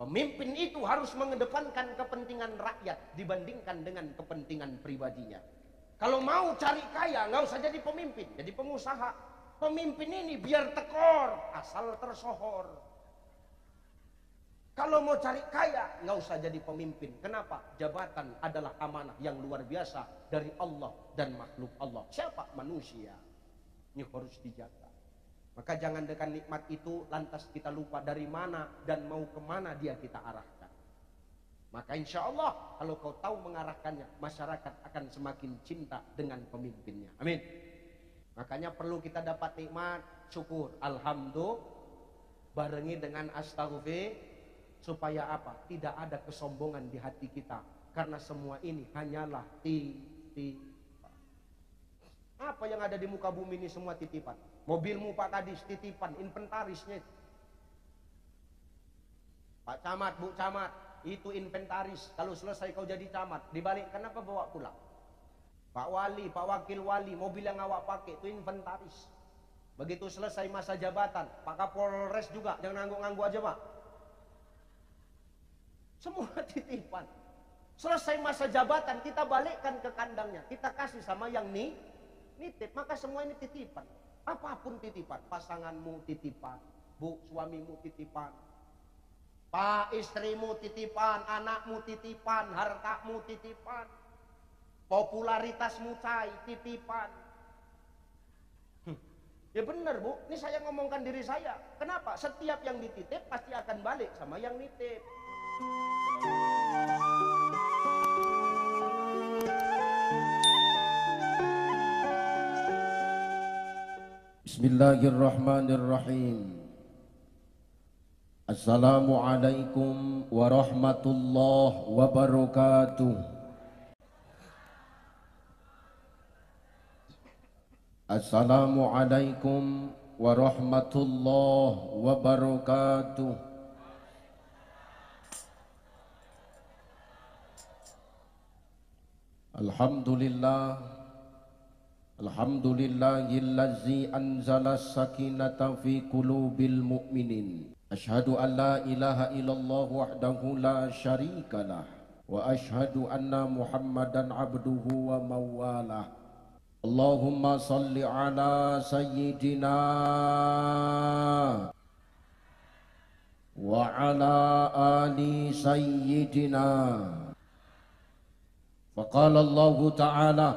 Pemimpin itu harus mengedepankan kepentingan rakyat dibandingkan dengan kepentingan pribadinya. Kalau mau cari kaya, nggak usah jadi pemimpin, jadi pengusaha. Pemimpin ini biar tekor, asal tersohor. Kalau mau cari kaya, nggak usah jadi pemimpin. Kenapa? Jabatan adalah amanah yang luar biasa dari Allah dan makhluk Allah. Siapa? Manusia. Ini harus dijaga. Maka jangan dengan nikmat itu lantas kita lupa dari mana dan mau kemana dia kita arahkan. Maka insya Allah kalau kau tahu mengarahkannya, masyarakat akan semakin cinta dengan pemimpinnya. Amin. Makanya perlu kita dapat nikmat, syukur, alhamdulillah, barengi dengan astaghfir, supaya apa? Tidak ada kesombongan di hati kita. Karena semua ini hanyalah titipan. Apa yang ada di muka bumi ini semua titipan. Mobilmu Pak Kadis titipan, inventarisnya. Pak Camat, Bu Camat, itu inventaris. Kalau selesai kau jadi camat, dibalik kenapa bawa pulang? Pak Wali, Pak Wakil Wali, mobil yang awak pakai itu inventaris. Begitu selesai masa jabatan, Pak Kapolres juga, jangan ngangguk-ngangguk aja Pak. Semua titipan. Selesai masa jabatan, kita balikkan ke kandangnya. Kita kasih sama yang nitip. Maka semua ini titipan. Apapun titipan. Pasanganmu titipan. Bu, suamimu titipan. Pak, istrimu titipan. Anakmu titipan. Hartamu titipan. Popularitasmu titipan. Ya benar Bu, ini saya ngomongkan diri saya. Kenapa? Setiap yang dititip pasti akan balik sama yang nitip. Bismillahirrahmanirrahim. Assalamualaikum warahmatullahi wabarakatuh. Assalamualaikum warahmatullahi wabarakatuh. Alhamdulillah. Alhamdulillahillazi anzala sakinata fi qulubil mu'minin. Ashhadu an la ilaha illallah wahdahu la syarikalah. Wa ashhadu anna Muhammadan abduhu wa mawalah. Allahumma salli ala sayyidina wa ala ali sayyidina. Faqala Allah ta'ala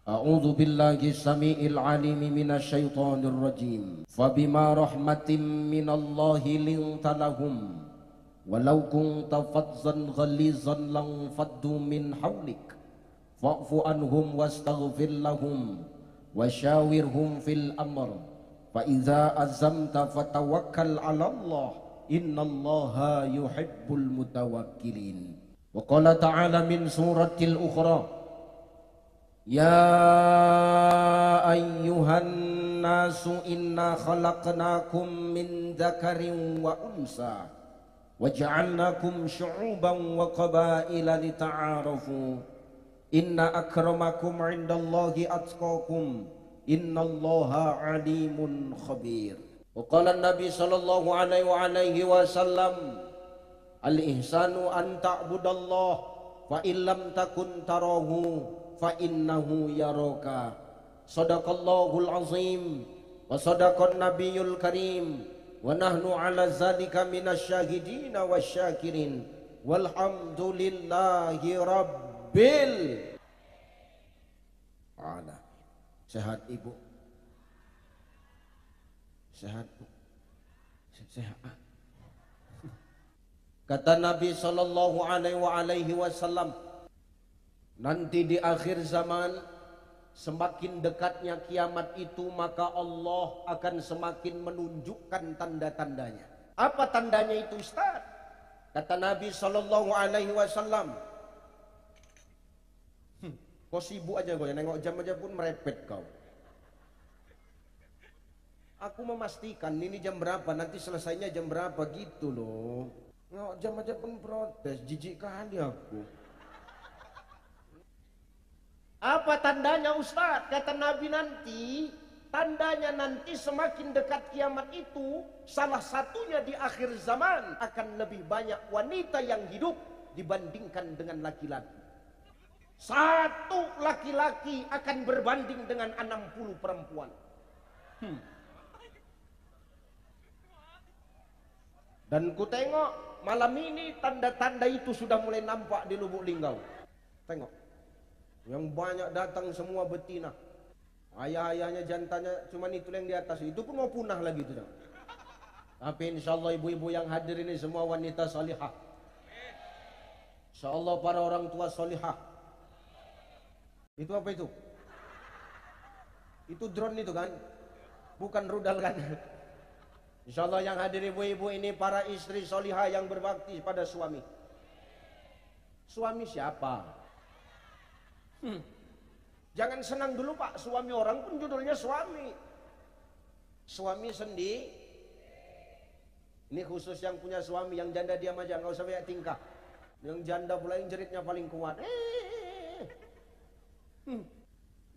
A'udzu billahi samii'il 'aliim minasy syaithaanir rajiim. Fabima rahmatin minallahi linta lahum walau kunta fazzan ghalizan lam faddu min hawlik fa'fu anhum wastaghfir lahum wasyawirhum fil amr fa idza azamta fatawakkal 'ala Allah innallaha yuhibbul mutawakkilin. Wa qala ta'ala min suratil ukhra Ya ayyuhan nasu inna khalaqnakum min dzakarin wa unsa wa ja'alnakum syu'uban wa qabaila lita'arafu inna akramakum 'indallahi atqakum innallaha 'alimun khabir. Wa qala an-nabi sallallahu alaihi wasallam al-ihsanu an ta'budallah fa illam takun tarahu fa innahu yaraka. Sadaqallahul azim wa sadaqan nabiyul karim wa nahnu ala zalika minasyahidin wasyakirin walhamdulillahi rabbil alamin. Sehat Ibu? Sehat Bu? Sehat. Kata Nabi sallallahu alaihi wasallam, nanti di akhir zaman semakin dekatnya kiamat itu maka Allah akan semakin menunjukkan tanda-tandanya. Apa tandanya itu Ustaz? Kata Nabi sallallahu alaihi wasallam, kau sibuk aja kau, nengok jam aja pun merepet kau. Aku memastikan ini jam berapa, nanti selesainya jam berapa gitu loh. Nengok jam aja pun protes, jijik kali aku. Apa tandanya Ustaz? Kata Nabi nanti tandanya nanti semakin dekat kiamat itu, salah satunya di akhir zaman akan lebih banyak wanita yang hidup dibandingkan dengan laki-laki. Satu laki-laki akan berbanding dengan 60 perempuan. Dan ku tengok malam ini tanda-tanda itu sudah mulai nampak di Lubuk Linggau. Tengok, yang banyak datang semua betina. Ayah-ayahnya jantannya cuman itu yang di atas, itu pun mau punah lagi itu. Tapi insya Allah ibu-ibu yang hadir ini semua wanita salihah. Insya Allah para orang tua salihah. Itu apa itu? Itu drone itu kan? Bukan rudal kan? Insya Allah yang hadir ibu-ibu ini para istri solihah yang berbakti pada suami. Suami siapa? Jangan senang dulu Pak, suami orang pun judulnya suami. Suami sendiri. Ini khusus yang punya suami, yang janda diam aja, nggak usah banyak tingkah. Yang janda pula yang jeritnya paling kuat.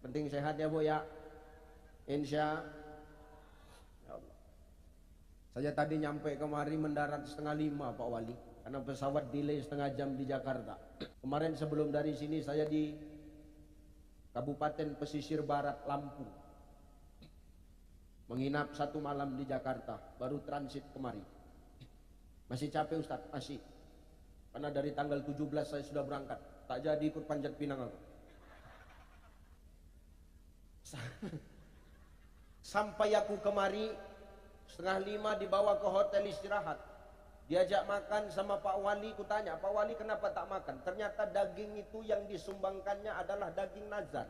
Penting sehat ya Bu ya. Insya Allah. Saya tadi nyampe kemari mendarat 4:30 Pak Wali, karena pesawat delay setengah jam di Jakarta. Kemarin sebelum dari sini saya di Kabupaten Pesisir Barat Lampung, menginap 1 malam di Jakarta, baru transit kemari. Masih capek Ustadz? Masih. Karena dari tanggal 17 saya sudah berangkat, tak jadi ikut panjat pinang aku. Sampai aku kemari 4:30 dibawa ke hotel istirahat, diajak makan sama Pak Wali. Kutanya, Pak Wali kenapa tak makan? Ternyata daging itu yang disumbangkannya adalah daging nazar.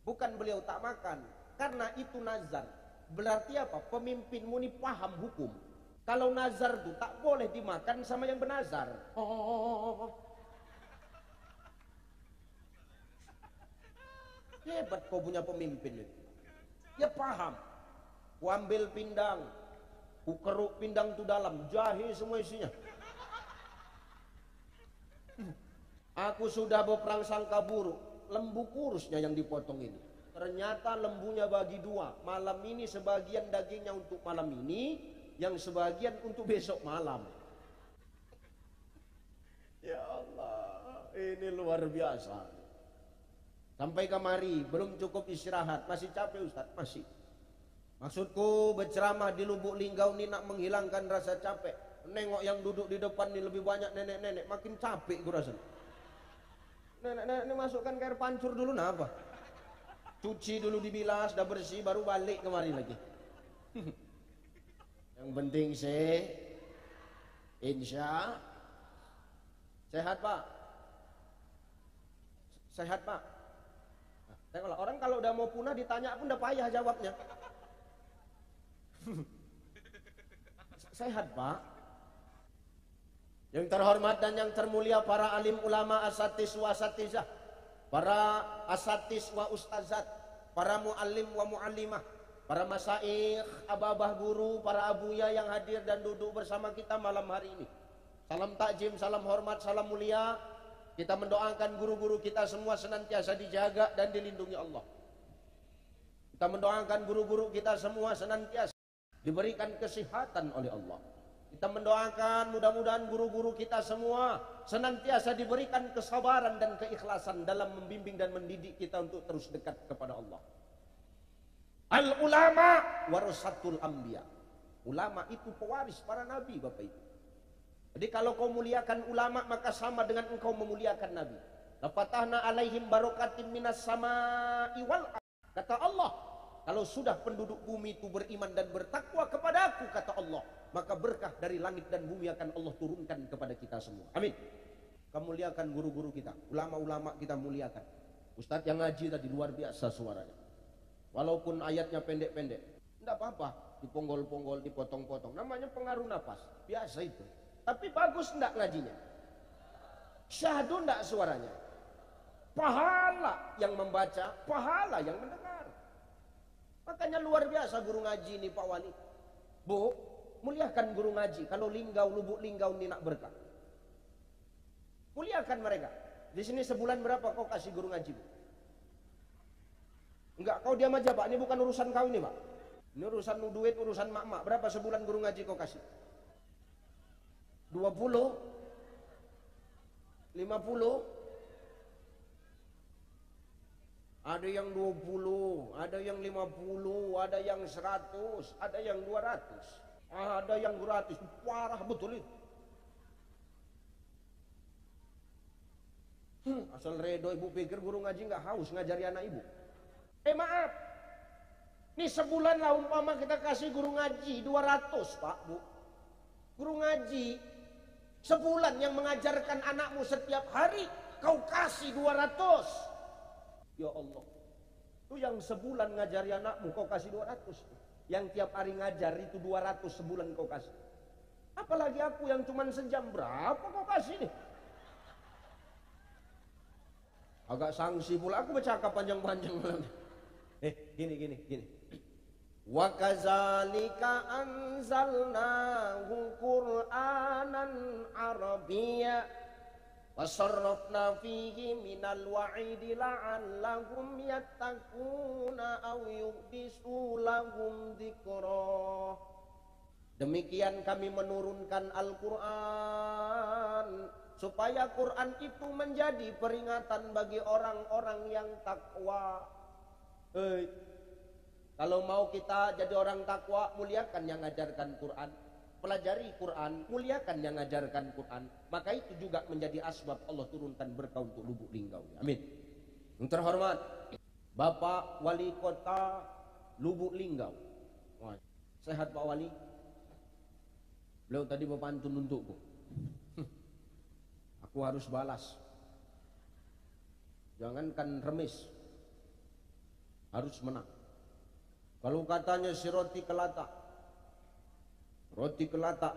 Bukan beliau tak makan, karena itu nazar. Berarti apa? Pemimpinmu ini paham hukum. Kalau nazar itu tak boleh dimakan sama yang bernazar. Hebat kau punya pemimpin itu. Ya paham. Ku ambil pindang, ku keruk pindang itu dalam, jahe semua isinya. Aku sudah berprasangka buruk, lembu kurusnya yang dipotong ini. Ternyata lembunya bagi 2. Malam ini sebagian dagingnya untuk malam ini, yang sebagian untuk besok malam. Ya Allah, ini luar biasa. Sampai kemari belum cukup istirahat, masih capek Ustaz, masih. Maksudku berceramah di Lubuk Linggau ini nak menghilangkan rasa capek. Nengok yang duduk di depan ini lebih banyak nenek-nenek, makin capek gue rasa. Nenek-nenek ini masukkan ke air pancur dulu, nah apa? Cuci dulu dibilas, dah bersih, baru balik kemari lagi. Yang penting insya sehat Pak. Sehat Pak. Nah, tengoklah, orang kalau udah mau punah ditanya pun udah payah jawabnya. Sehat Pak. Yang terhormat dan yang termulia para alim ulama, asatis wa asatizah, para asatis wa ustazat, para muallim wa muallimah, para masaikh, abah-abah guru, para abuya yang hadir dan duduk bersama kita malam hari ini. Salam takjim, salam hormat, salam mulia. Kita mendoakan guru-guru kita semua senantiasa dijaga dan dilindungi Allah. Kita mendoakan guru-guru kita semua senantiasa diberikan kesehatan oleh Allah. Kita mendoakan mudah-mudahan guru-guru kita semua senantiasa diberikan kesabaran dan keikhlasan dalam membimbing dan mendidik kita untuk terus dekat kepada Allah. Al-ulama warasatul anbiya. Ulama itu pewaris para nabi Bapak Ibu. Jadi kalau kau muliakan ulama maka sama dengan engkau memuliakan nabi. Lafatahna alaihim barokatin minas sama'i wal ardh. Kata Allah, kalau sudah penduduk bumi itu beriman dan bertakwa kepada aku, kata Allah, maka berkah dari langit dan bumi akan Allah turunkan kepada kita semua. Amin. Kamu muliakan guru-guru kita, ulama-ulama kita muliakan. Ustadz yang ngaji tadi luar biasa suaranya. Walaupun ayatnya pendek-pendek, tidak apa-apa, diponggol-ponggol, dipotong-potong. Namanya pengaruh nafas, biasa itu. Tapi bagus enggak ngajinya? Syahdu enggak suaranya? Pahala yang membaca, pahala yang mendengar. Makanya luar biasa guru ngaji ini Pak Wali. Bu, muliakan guru ngaji. Kalau Linggau, Lubuk Linggau ini nak berkah. Muliakan mereka. Di sini sebulan berapa kau kasih guru ngaji? Bu? Enggak, kau diam aja Pak, ini bukan urusan kau ini Pak. Ini urusan duit, urusan mak-mak. Berapa sebulan guru ngaji kau kasih? 20? 50? Ada yang 20, ada yang 50, ada yang 100, ada yang 200, ada yang 200. Parah betul itu. Asal redo ibu pikir guru ngaji nggak haus ngajari anak ibu. Maaf, ini sebulan lah umpama kita kasih guru ngaji 200 Pak Bu. Guru ngaji sebulan yang mengajarkan anakmu setiap hari kau kasih 200. Ya Allah, itu yang sebulan ngajari anakmu kau kasih 200. Yang tiap hari ngajar itu 200 sebulan kau kasih. Apalagi aku yang cuma sejam, berapa kau kasih nih? Agak sanksi pula aku bercakap panjang-panjang malam. Gini. Wa kadzalika anzalnahu Qur'anan Arabiyya wa sarrafna fihi minal wa'idi la'allahum yattaquna aw yuhdisu lahum dzikra. Demikian kami menurunkan Al-Qur'an supaya Quran itu menjadi peringatan bagi orang-orang yang takwa. Kalau mau kita jadi orang takwa, muliakan yang mengajarkan Quran, pelajari Quran, muliakan yang mengajarkan Quran. Maka itu juga menjadi asbab Allah turunkan berkah untuk Lubuk Linggau. Amin. Yang terhormat Bapak Wali Kota Lubuk Linggau. Sehat Pak Wali? Beliau tadi berpantun untukku. Aku harus balas. Jangankan remis, harus menang. Kalau katanya si roti kelatak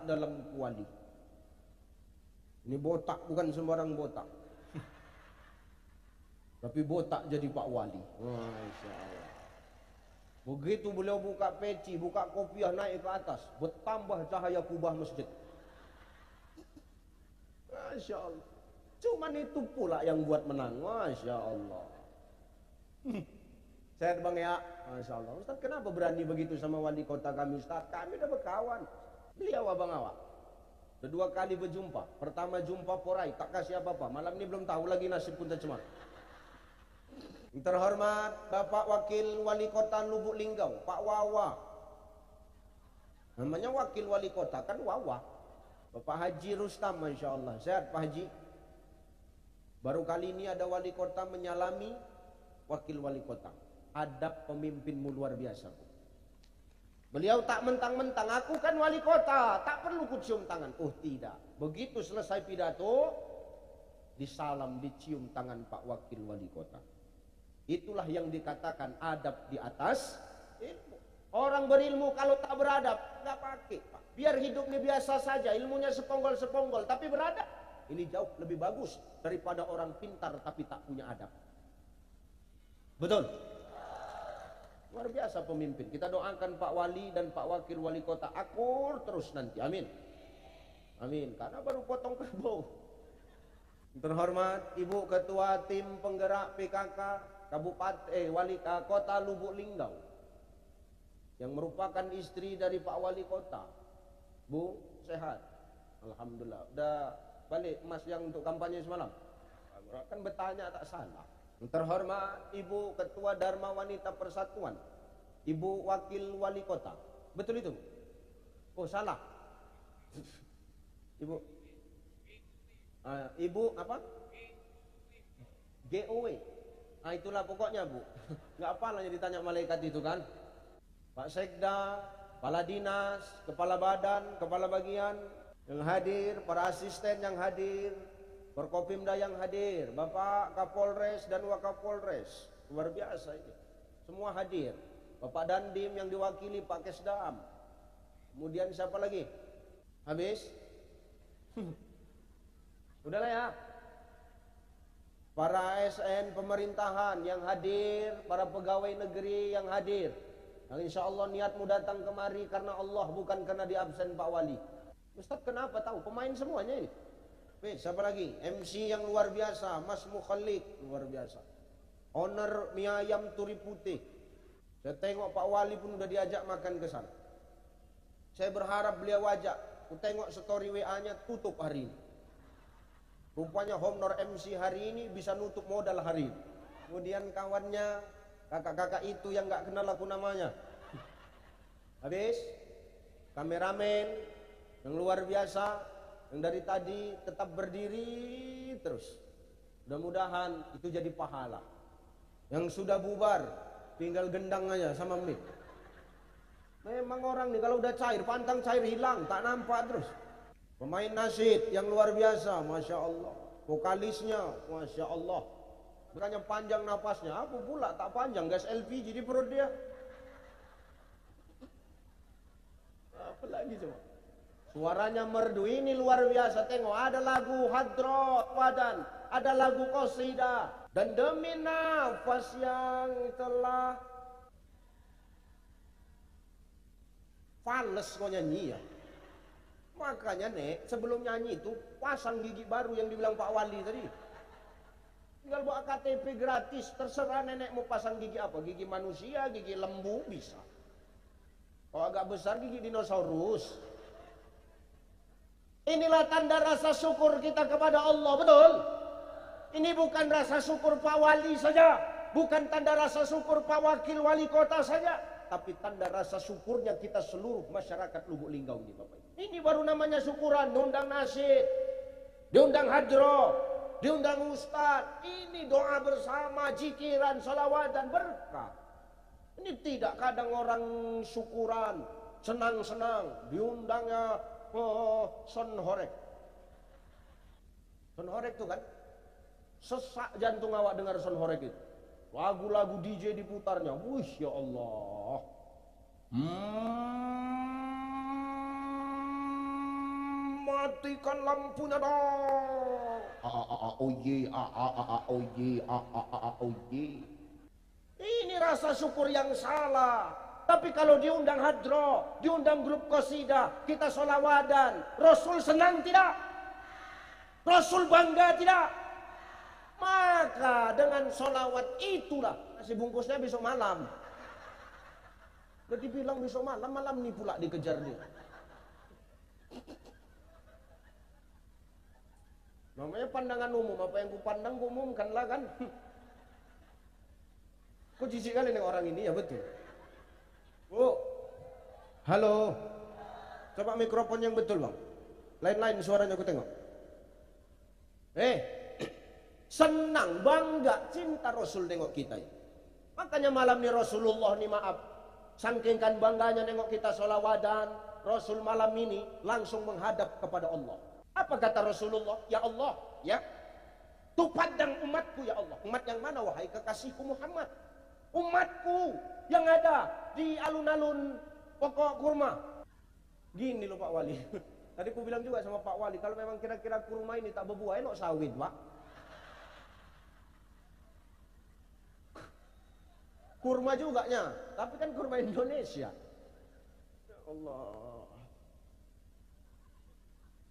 dalam kuali. Ini botak bukan sembarang botak. Tapi botak jadi Pak Wali. Masya Allah. Begitu beliau buka peci, buka kopiah naik ke atas, bertambah cahaya kubah masjid. Masya Allah. Cuman itu pula yang buat menang. Masya Allah. Sehat Bang ya? Masya Allah. Ustaz kenapa berani begitu sama wali kota kami Ustaz? Kami udah berkawan. Beliau abang awak. Kedua kali berjumpa. Pertama jumpa porai, tak kasih apa-apa. Malam ini belum tahu lagi nasib pun tercemar. Yang terhormat Bapak Wakil Wali Kota Lubuk Linggau, Pak Wawa. Namanya Wakil Wali Kota kan Wawa. Bapak Haji Rustam, Masya Allah. Sehat Pak Haji? Baru kali ini ada wali kota menyalami wakil wali kota. Adab pemimpinmu luar biasa. Beliau tak mentang-mentang, aku kan wali kota, tak perlu kucium tangan. Oh tidak. Begitu selesai pidato, disalam, dicium tangan Pak Wakil Wali Kota. Itulah yang dikatakan adab di atas ilmu. Orang berilmu kalau tak beradab, nggak pakai Pak. Biar hidupnya biasa saja, ilmunya seponggol-seponggol, tapi beradab. Ini jauh lebih bagus daripada orang pintar tapi tak punya adab. Betul? Luar biasa pemimpin. Kita doakan Pak Wali dan Pak Wakil Wali Kota akur terus nanti. Amin. Amin. Karena baru potong kerbau. Terhormat Ibu Ketua Tim Penggerak PKK Wali Kota Lubuk Linggau, yang merupakan istri dari Pak Wali Kota. Bu, sehat? Alhamdulillah. Udah balik emas yang untuk kampanye semalam? Kan bertanya tak salah. Terhormat Ibu Ketua Dharma Wanita Persatuan, Ibu Wakil Wali Kota. Betul itu? Oh salah. Ibu apa? GOW. Itulah pokoknya Bu. Nggak apalah yang ditanya malaikat itu kan. Pak Sekda, Kepala Dinas, Kepala Badan, Kepala Bagian yang hadir, para asisten yang hadir, Forkopimda yang hadir, Bapak Kapolres dan Wakapolres, luar biasa ini. Semua hadir. Bapak Dandim yang diwakili Pak Kesdam. Kemudian siapa lagi? Habis? Udahlah ya. Para ASN pemerintahan yang hadir, para pegawai negeri yang hadir. Yang insya Allah niatmu datang kemari karena Allah, bukan karena di absen Pak Wali. Ustaz kenapa tahu? Pemain semuanya ini. Siapa lagi? MC yang luar biasa, Mas Mukhalid, luar biasa. Honor mie ayam turi putih. Saya tengok Pak Wali pun udah diajak makan ke sana. Saya berharap beliau ajak. Aku tengok story WA-nya tutup hari ini. Rupanya honor MC hari ini bisa nutup modal hari ini. Kemudian kawannya, kakak-kakak itu yang gak kenal aku namanya. Habis, kameramen yang luar biasa, yang dari tadi tetap berdiri terus. Mudah-mudahan itu jadi pahala. Yang sudah bubar, tinggal gendang aja sama mic. Memang orang nih kalau udah cair, pantang cair hilang, tak nampak terus. Pemain nasyid yang luar biasa, Masya Allah. Vokalisnya, Masya Allah. Bukannya panjang napasnya, apa pula tak panjang, gas LPG di perut dia. Apa lagi coba? Suaranya merdu, ini luar biasa. Tengok, ada lagu hadrat wadan, ada lagu qasidah. Dan demi nafas yang telah fales kau nyanyi ya. Makanya Nek, sebelum nyanyi itu pasang gigi baru yang dibilang Pak Wali tadi. Tinggal bawa KTP gratis, terserah nenek mau pasang gigi apa, gigi manusia, gigi lembu bisa. Kalau agak besar gigi dinosaurus. Inilah tanda rasa syukur kita kepada Allah, betul? Ini bukan rasa syukur Pak Wali saja, bukan tanda rasa syukur Pak Wakil Wali Kota saja, tapi tanda rasa syukurnya kita seluruh masyarakat Lubuk Linggau ini, Bapak. Ini baru namanya syukuran, diundang nasyid, diundang hadroh, diundang ustaz. Ini doa bersama, jikiran, salawat dan berkah. Ini tidak kadang orang syukuran, senang-senang, diundangnya son horek. Son horek itu kan sesak jantung awak dengar son horek itu. Lagu-lagu DJ diputarnya. Wush, ya Allah. Matikan lampunya dong. Ini rasa syukur yang salah. Tapi kalau diundang hadroh, diundang grup qasidah, kita sholawadan, Rasul senang tidak? Rasul bangga tidak? Maka dengan sholawat itulah nasi bungkusnya besok malam. Udah dibilang besok malam, malam nih pula dikejar dia. Namanya pandangan umum, apa yang ku pandang ku umumkanlah kan. Kok jijik kali nih orang ini, ya betul. Oh, halo. Coba mikrofon yang betul bang. Lain-lain suaranya aku tengok. Senang, bangga, cinta Rasul nengok kita. Makanya malam ini Rasulullah nih maaf, saking kan bangganya nengok kita sholawadan, Rasul malam ini langsung menghadap kepada Allah. Apa kata Rasulullah? Ya Allah, ya, tu pandang umatku ya Allah. Umat yang mana wahai kekasihku Muhammad? Umatku yang ada di alun-alun pokok kurma. Gini loh Pak Wali. Tadi aku bilang juga sama Pak Wali, kalau memang kira-kira kurma ini tak berbuah, enak sawit Pak. Kurma juga nya, tapi kan kurma Indonesia. Ya Allah.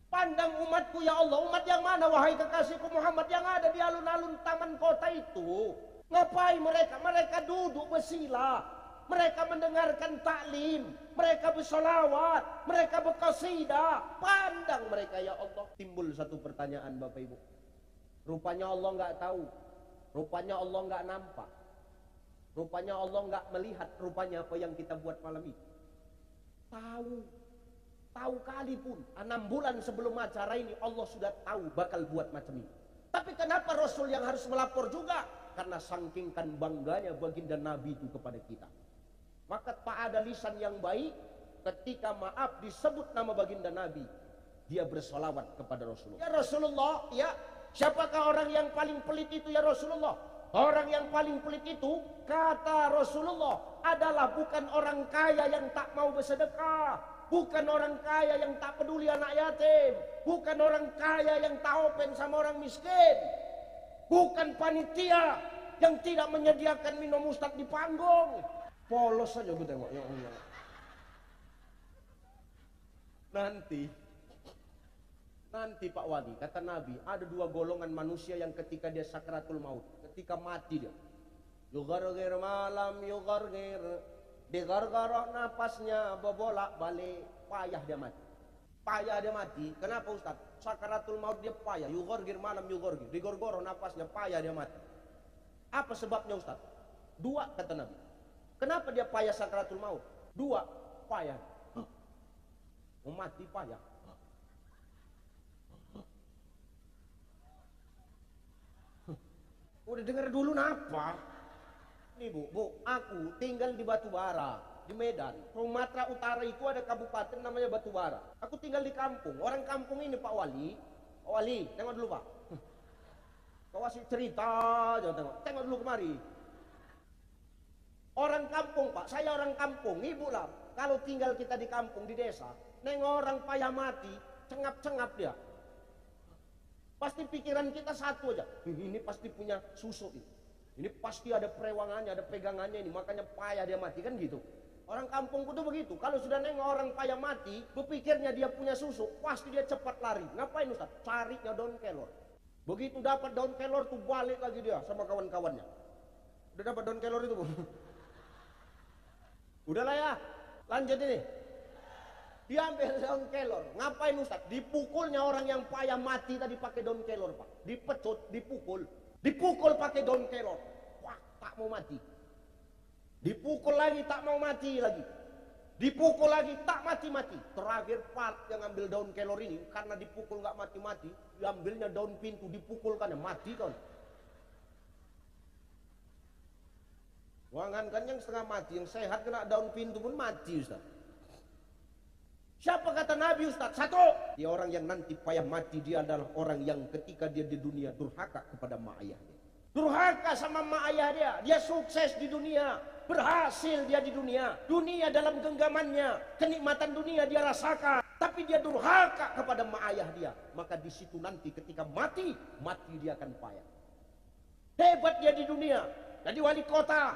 Pandang umatku ya Allah, umat yang mana wahai kekasihku Muhammad yang ada di alun-alun taman kota itu? Ngapain mereka? Mereka duduk bersila, mereka mendengarkan taklim, mereka bersolawat, mereka berqasidah. Pandang mereka ya Allah. Timbul satu pertanyaan Bapak Ibu. Rupanya Allah nggak tahu, rupanya Allah nggak nampak. Rupanya Allah nggak melihat rupanya apa yang kita buat malam ini. Tahu kali pun 6 bulan sebelum acara ini Allah sudah tahu bakal buat macam ini. Tapi kenapa Rasul yang harus melapor juga? Karena sangkingkan bangganya baginda Nabi itu kepada kita. Maka tak ada lisan yang baik ketika maaf disebut nama baginda Nabi, dia bersolawat kepada Rasulullah. Ya Rasulullah, ya, siapakah orang yang paling pelit itu ya Rasulullah? Orang yang paling pelit itu, kata Rasulullah, adalah bukan orang kaya yang tak mau bersedekah, bukan orang kaya yang tak peduli anak yatim, bukan orang kaya yang tak open sama orang miskin, bukan panitia yang tidak menyediakan minum ustaz di panggung. Polos saja gue tengok, ya Allah. Nanti Pak Wali, kata Nabi, ada 2 golongan manusia yang ketika dia sakratul maut, ketika mati dia, Yugargir malam yugargir, digargaroh napasnya bebolak balik, payah dia mati. Payah dia mati. Kenapa Ustaz? Sakaratul maut dia payah. Yugargir malam yugargir, digorgoroh napasnya, payah dia mati. Apa sebabnya Ustaz? Dua kata Nabi. Kenapa dia payah sakaratul maut? Dua, payah. Mau mati payah. Udah dengar dulu napa? Nih bu, aku tinggal di Batubara, di Medan. Sumatera Utara itu ada kabupaten namanya Batubara. Aku tinggal di kampung. Orang kampung ini Pak Wali. Pak Wali, tengok dulu Pak. Kau kasih cerita, jangan tengok. Tengok dulu kemari. Orang kampung Pak, saya orang kampung. Ibu lah, kalau tinggal kita di kampung, di desa, nengok orang payah mati, cengap-cengap dia. Pasti pikiran kita satu aja. Ini pasti punya susuk ini. Ini pasti ada perewangannya, ada pegangannya ini, makanya payah dia mati, kan gitu. Orang kampungku tuh begitu, kalau sudah nengok orang payah mati, berpikirnya dia punya susu, pasti dia cepat lari. Ngapain Ustaz? Carinya daun kelor. Begitu dapat daun kelor tuh balik lagi dia sama kawan-kawannya. Udah dapat daun kelor itu, Bu? Udahlah ya, lanjut ini. Dia ambil daun kelor. Ngapain Ustaz? Dipukulnya orang yang payah mati tadi pakai daun kelor, Pak. Dipecut, dipukul. Dipukul pakai daun kelor. Wah, tak mau mati. Dipukul lagi, tak mau mati lagi. Dipukul lagi, tak mati-mati. Terakhir part yang ambil daun kelor ini, karena dipukul nggak mati-mati, diambilnya daun pintu, dipukulkan, ya mati kan. Wangan kan yang setengah mati, yang sehat kena daun pintu pun mati Ustaz. Siapa kata Nabi Ustaz? Satu, dia orang yang nanti payah mati, dia adalah orang yang ketika dia di dunia durhaka kepada mak ayahnya. Durhaka sama mak ayah dia. Dia sukses di dunia, berhasil dia di dunia. Dunia dalam genggamannya, kenikmatan dunia dia rasakan. Tapi dia durhaka kepada mak ayah dia. Maka di situ nanti ketika mati dia akan payah. Hebat dia di dunia, jadi wali kota,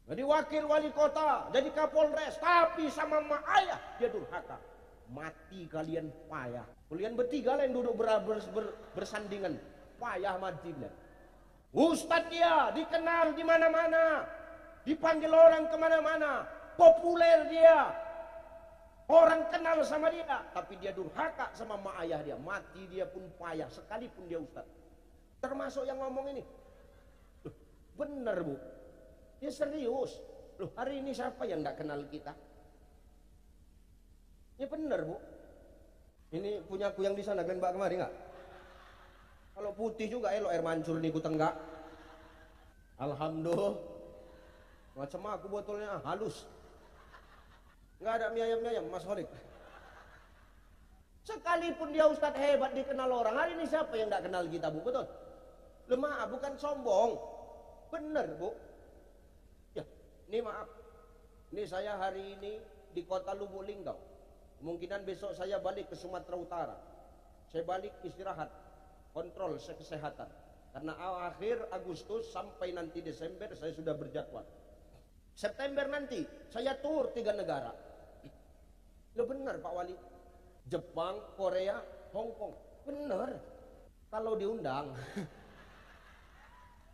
jadi wakil wali kota, jadi kapolres. Tapi sama mak ayah dia durhaka. Mati kalian payah. Kalian bertiga lah yang duduk bersandingan, payah mati dia. Ustadz dia dikenal di mana-mana, dipanggil orang kemana-mana, populer dia, orang kenal sama dia. Tapi dia durhaka sama mak ayah dia, mati dia pun payah sekalipun dia ustadz. Termasuk yang ngomong ini. Loh, bener Bu, dia serius. Loh, hari ini siapa yang nggak kenal kita? Ya bener Bu. Ini punyaku yang di sana kan Mbak kemari nggak? Kalau putih juga elok air mancur nih ku tenggak. Alhamdulillah. Macam aku botolnya halus. Nggak ada mie ayam Mas Holik. Sekalipun dia ustadz hebat dikenal orang, hari ini siapa yang nggak kenal kita Bu? Betul? Lemah bukan sombong. Bener Bu. Ya, ini maaf. Ini saya hari ini di kota Lubuk Linggau. Kemungkinan besok saya balik ke Sumatera Utara. Saya balik istirahat, kontrol kesehatan. Karena akhir Agustus sampai nanti Desember saya sudah berjadwal. September nanti saya tur 3 negara. Loh benar Pak Wali. Jepang, Korea, Hong Kong. Benar. Kalau diundang.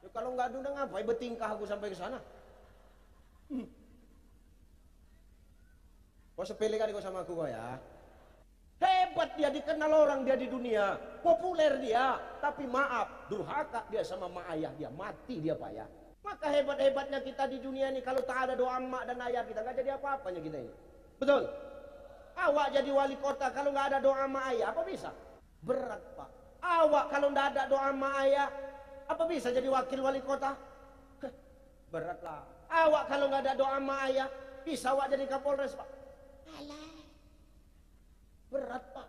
Ya, kalau nggak diundang apa? Bertingkah aku sampai ke sana. Kau sepele kali kau sama aku kok ya. Hebat dia, dikenal orang dia di dunia, populer dia, tapi maaf, durhaka dia sama mak ayah dia, mati dia payah. Maka hebat-hebatnya kita di dunia ini, kalau tak ada doa mak dan ayah kita, nggak jadi apa-apanya kita ini. Betul? Awak jadi wali kota, kalau nggak ada doa mak ayah, apa bisa? Berat Pak. Awak kalau nggak ada doa mak ayah, apa bisa jadi wakil wali kota? Beratlah. Awak kalau nggak ada doa mak ayah, bisa awak jadi kapolres Pak? Alah. Berat Pak.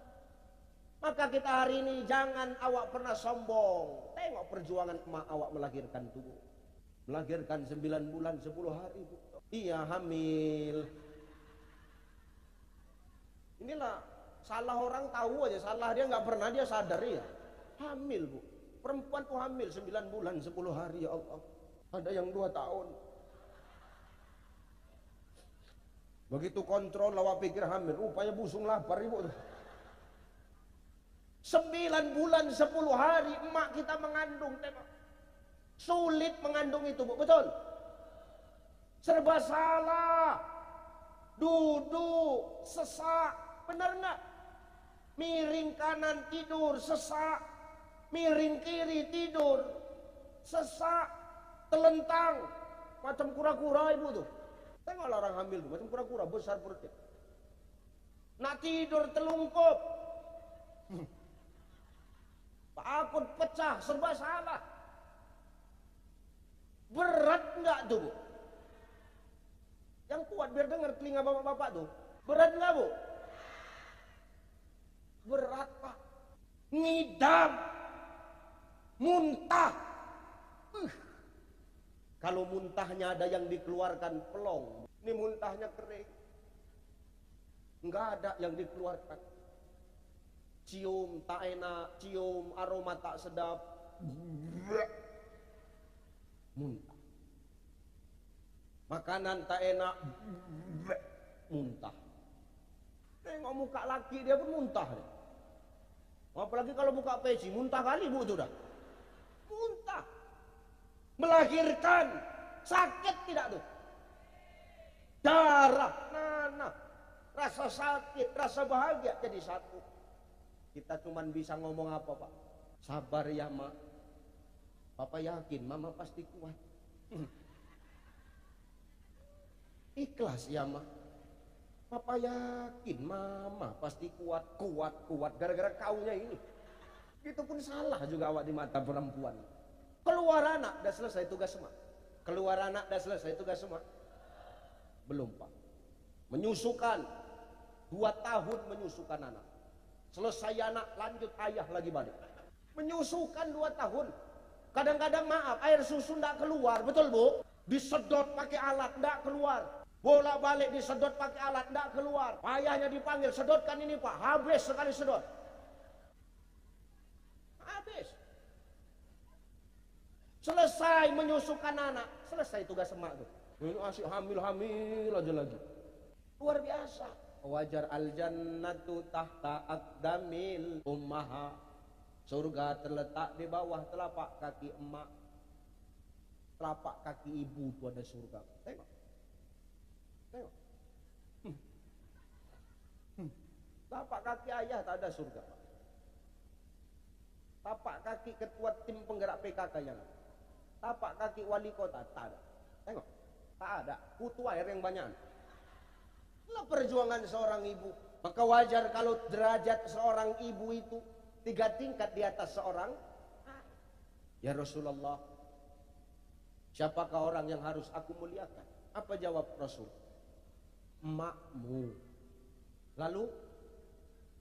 Maka kita hari ini jangan awak pernah sombong. Tengok perjuangan emak awak melahirkan tubuh. Melahirkan 9 bulan 10 hari Bu. Iya hamil. Inilah salah orang tahu aja, salah dia nggak pernah dia sadar ya. Hamil Bu. Perempuan tuh hamil 9 bulan 10 hari ya Allah. Ada yang 2 tahun. Begitu kontrol awak pikir hamil, rupanya busung lapar Ibu. 9 bulan 10 hari emak kita mengandung, tengok. Sulit mengandung itu Bu, betul? Serba salah. Duduk, sesak. Benar nggak? Miring kanan tidur, sesak. Miring kiri tidur, sesak. Telentang. Macam kura-kura ibu tuh. Tengoklah orang hamil tuh, macam kura-kura besar perutnya. Nak tidur telungkup. Takut pecah, serba salah. Berat nggak tuh, Bu? Yang kuat biar dengar telinga bapak-bapak tuh. Berat nggak, Bu? Berat, Pak. Ngidam. Muntah. Kalau muntahnya ada yang dikeluarkan pelong. Ini muntahnya kering. Enggak ada yang dikeluarkan. Cium tak enak, cium aroma tak sedap. Muntah. Makanan tak enak. Muntah. Tengok muka laki dia pun muntah. Apalagi kalau buka peci, muntah kali Bu itu dah. Muntah. Melahirkan. Sakit tidak tuh? Darah, nanah. Rasa sakit, rasa bahagia jadi satu. Kita cuman bisa ngomong apa, Pak? Sabar ya, Mak. Papa yakin Mama pasti kuat. Ikhlas ya, Mak. Papa yakin Mama pasti kuat. Kuat gara-gara kaunya ini. Itu pun salah juga awak di mata perempuan. Keluar anak, dah selesai tugas semua. Keluar anak, dah selesai tugas semua. Belum, Pak. Menyusukan. 2 tahun menyusukan anak. Selesai anak, lanjut ayah lagi balik. Menyusukan 2 tahun. Kadang-kadang maaf, air susu ndak keluar, betul Bu? Disedot pakai alat, ndak keluar. Bolak-balik disedot pakai alat, ndak keluar. Ayahnya dipanggil, sedotkan ini Pak, habis sekali sedot. Habis. Selesai menyusukan anak, selesai tugas emak tuh. Ini asik hamil-hamil aja lagi. Luar biasa. Wajar al-jannatu tahta aqdamil ummaha. Surga terletak di bawah telapak kaki emak. Telapak kaki ibu itu ada surga. Tengok. Tengok. Telapak kaki ayah tak ada surga. Tapak kaki ketua tim penggerak PKK yang ada. Tapak kaki wali kota tak ada. Tengok. Tak ada. Kutu air yang banyak. Itulah perjuangan seorang ibu. Maka wajar kalau derajat seorang ibu itu 3 tingkat di atas seorang. Ya Rasulullah, siapakah orang yang harus aku muliakan? Apa jawab Rasul? Emakmu. Lalu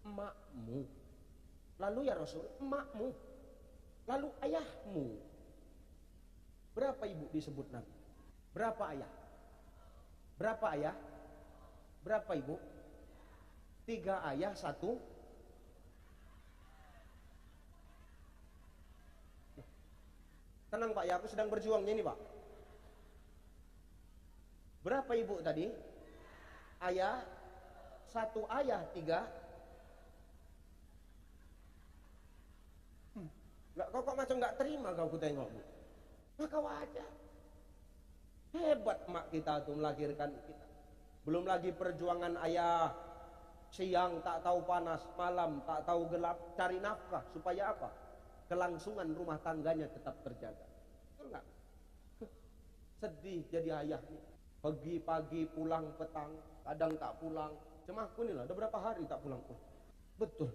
emakmu. Lalu ya Rasul, emakmu. Lalu ayahmu. Berapa ibu disebut Nabi? Berapa ayah? Berapa ayah? Berapa ibu? 3 ayah, 1. Tenang Pak ya, aku sedang berjuangnya ini Pak. Berapa ibu tadi? Ayah, 1 ayah, 3. Kok macam nggak terima kau ku tengok Bu. Maka wajar. Hebat mak kita tuh melahirkan kita. Belum lagi perjuangan ayah. Siang tak tahu panas, malam tak tahu gelap, cari nafkah supaya apa? Kelangsungan rumah tangganya tetap terjaga. Betul nggak? Sedih jadi ayah nih. Pagi-pagi pulang petang, kadang tak pulang. Cemaku nih lah, udah berapa hari tak pulang pun. Betul.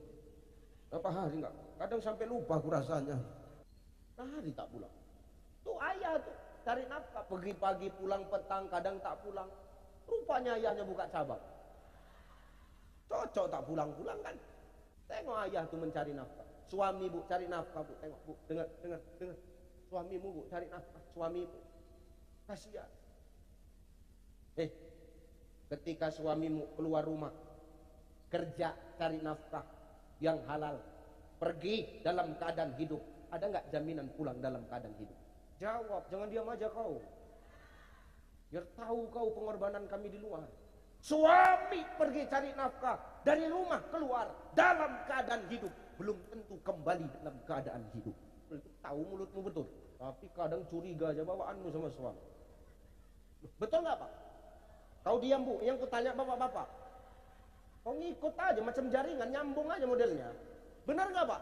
Berapa hari enggak? Kadang sampai lupa aku rasanya. Berapa hari tak pulang. Tuh ayah tuh, cari nafkah. Pagi-pagi pulang petang, kadang tak pulang. Rupanya ayahnya buka cabang. Cocok tak pulang-pulang kan. Tengok ayah tuh mencari nafkah. Suami Bu cari nafkah Bu. Tengok Bu, dengar. Suamimu Bu cari nafkah. Suamimu. Kasihan. Ketika suamimu keluar rumah, kerja cari nafkah yang halal, pergi dalam keadaan hidup, ada nggak jaminan pulang dalam keadaan hidup? Jawab, jangan diam aja kau. Biar tahu kau pengorbanan kami di luar. Suami pergi cari nafkah, dari rumah keluar dalam keadaan hidup, belum tentu kembali dalam keadaan hidup. Tahu mulutmu betul, tapi kadang curiga aja bawaanmu sama suami. Betul nggak Pak? Kau diam Bu, yang kutanya bapak-bapak. Kau ngikut aja macam jaringan, nyambung aja modelnya. Benar nggak Pak?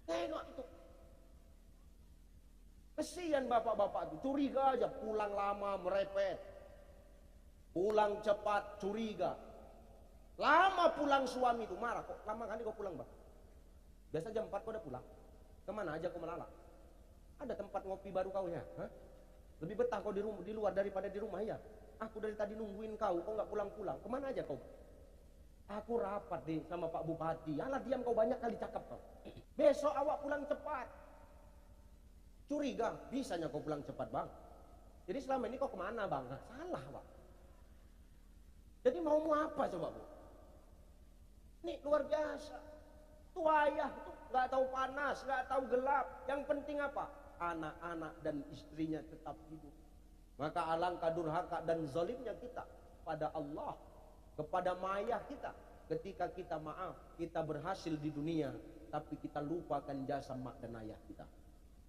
Tengok itu. Kesian bapak-bapak itu, curiga aja, pulang lama merepet. Pulang cepat, curiga. Lama pulang suami itu, marah. Kok lama kali kau pulang Bang? Biasa jam 4 kau udah pulang. Kemana aja kau melalak? Ada tempat ngopi baru kau ya? Hah? Lebih betah kau di luar daripada di rumah ya? Aku dari tadi nungguin kau nggak pulang-pulang. Kemana aja kau? Aku rapat deh sama Pak Bupati. Alah diam kau, banyak kali cakap kau. Besok awak pulang cepat. Curiga, bisanya kau pulang cepat Bang. Jadi selama ini kau kemana Bang? Nah, salah Pak. Jadi mau apa coba Bu? Ini luar biasa. Tuh ayah tuh nggak tahu panas, nggak tahu gelap. Yang penting apa? Anak-anak dan istrinya tetap hidup. Maka alangkah durhaka dan zalimnya kita pada Allah, kepada mayah kita. Ketika kita maaf, kita berhasil di dunia, tapi kita lupakan jasa mak dan ayah kita.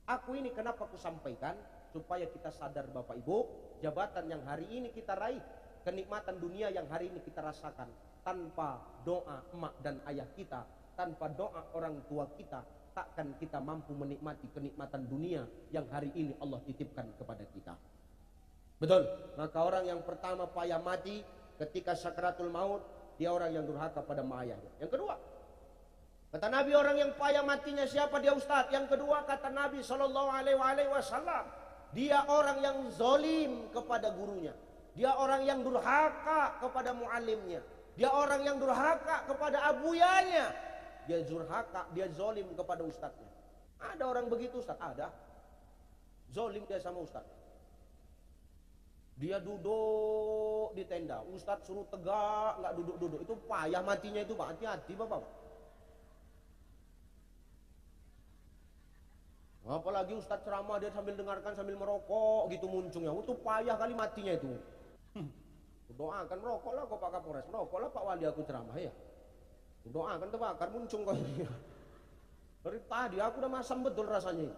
Aku ini kenapa aku sampaikan? Supaya kita sadar Bapak Ibu, jabatan yang hari ini kita raih, kenikmatan dunia yang hari ini kita rasakan, tanpa doa emak dan ayah kita, tanpa doa orang tua kita, takkan kita mampu menikmati kenikmatan dunia yang hari ini Allah titipkan kepada kita. Betul. Maka orang yang pertama payah mati ketika sakratul maut, dia orang yang durhaka pada ayahnya. Yang kedua, kata Nabi, orang yang payah matinya siapa dia Ustaz? Yang kedua kata Nabi SAW, dia orang yang zalim kepada gurunya. Dia orang yang durhaka kepada muallimnya. Dia orang yang durhaka kepada abuyanya. Dia durhaka, dia zalim kepada ustadznya. Ada orang begitu Ustaz? Ada. Zalim dia sama ustaz. Dia duduk di tenda, ustaz suruh tegak, nggak duduk-duduk. Itu payah matinya itu Pak. Hati-hati Bapak. Apalagi ustaz ceramah dia sambil dengarkan sambil merokok gitu muncungnya. Itu payah kali matinya itu. Doakan merokoklah kok Pak Kapolres, merokoklah Pak Wali aku ceramah ya. Doakan terbakar muncung kau ini. Dari tadi aku udah masam betul rasanya.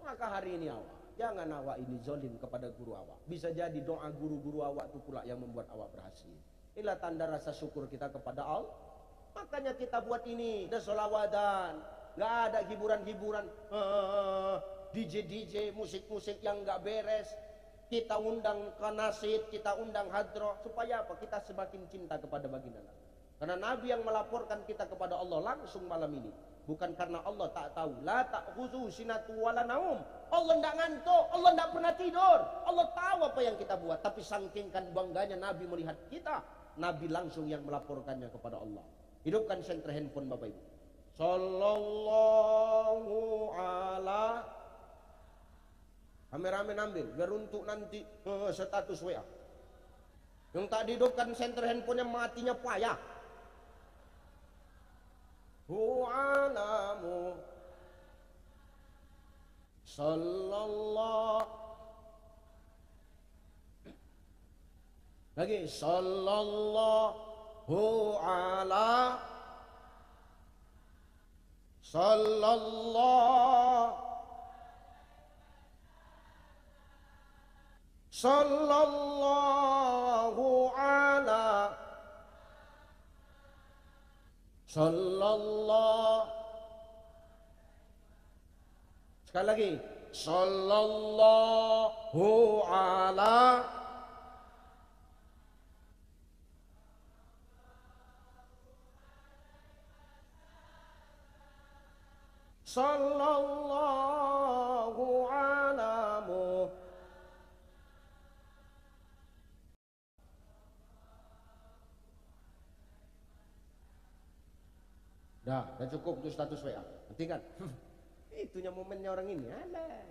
Maka hari ini awak, jangan awak ini zalim kepada guru awak. Bisa jadi doa guru-guru awak itu pula yang membuat awak berhasil. Inilah tanda rasa syukur kita kepada Allah. Makanya kita buat ini, ada sholawatan. Nggak ada hiburan-hiburan, DJ musik-musik yang nggak beres. Kita undang kanasid, kita undang hadroh, supaya apa? Kita semakin cinta kepada baginda Nabi. Karena Nabi yang melaporkan kita kepada Allah langsung malam ini, bukan karena Allah tak tahu. La ta'khudhu sinatu wala naum. Allah tidak ngantuk, Allah tidak pernah tidur. Allah tahu apa yang kita buat, tapi saking bangganya Nabi melihat kita, Nabi langsung yang melaporkannya kepada Allah. Hidupkan senter handphone Bapak Ibu. Sallallahu ala. Kameramen ambil biar untuk nanti status WA. Yang tak dihidupkan senter handphonenya matinya payah. Hu'alamu sallallahu. Lagi sallallahu ala sallallahu sallallahu ala sallallahu. Sekali lagi sallallahu ala sallallahu ala mu. Dah cukup untuk status WA. Nanti kan itunya momennya orang ini. Alah.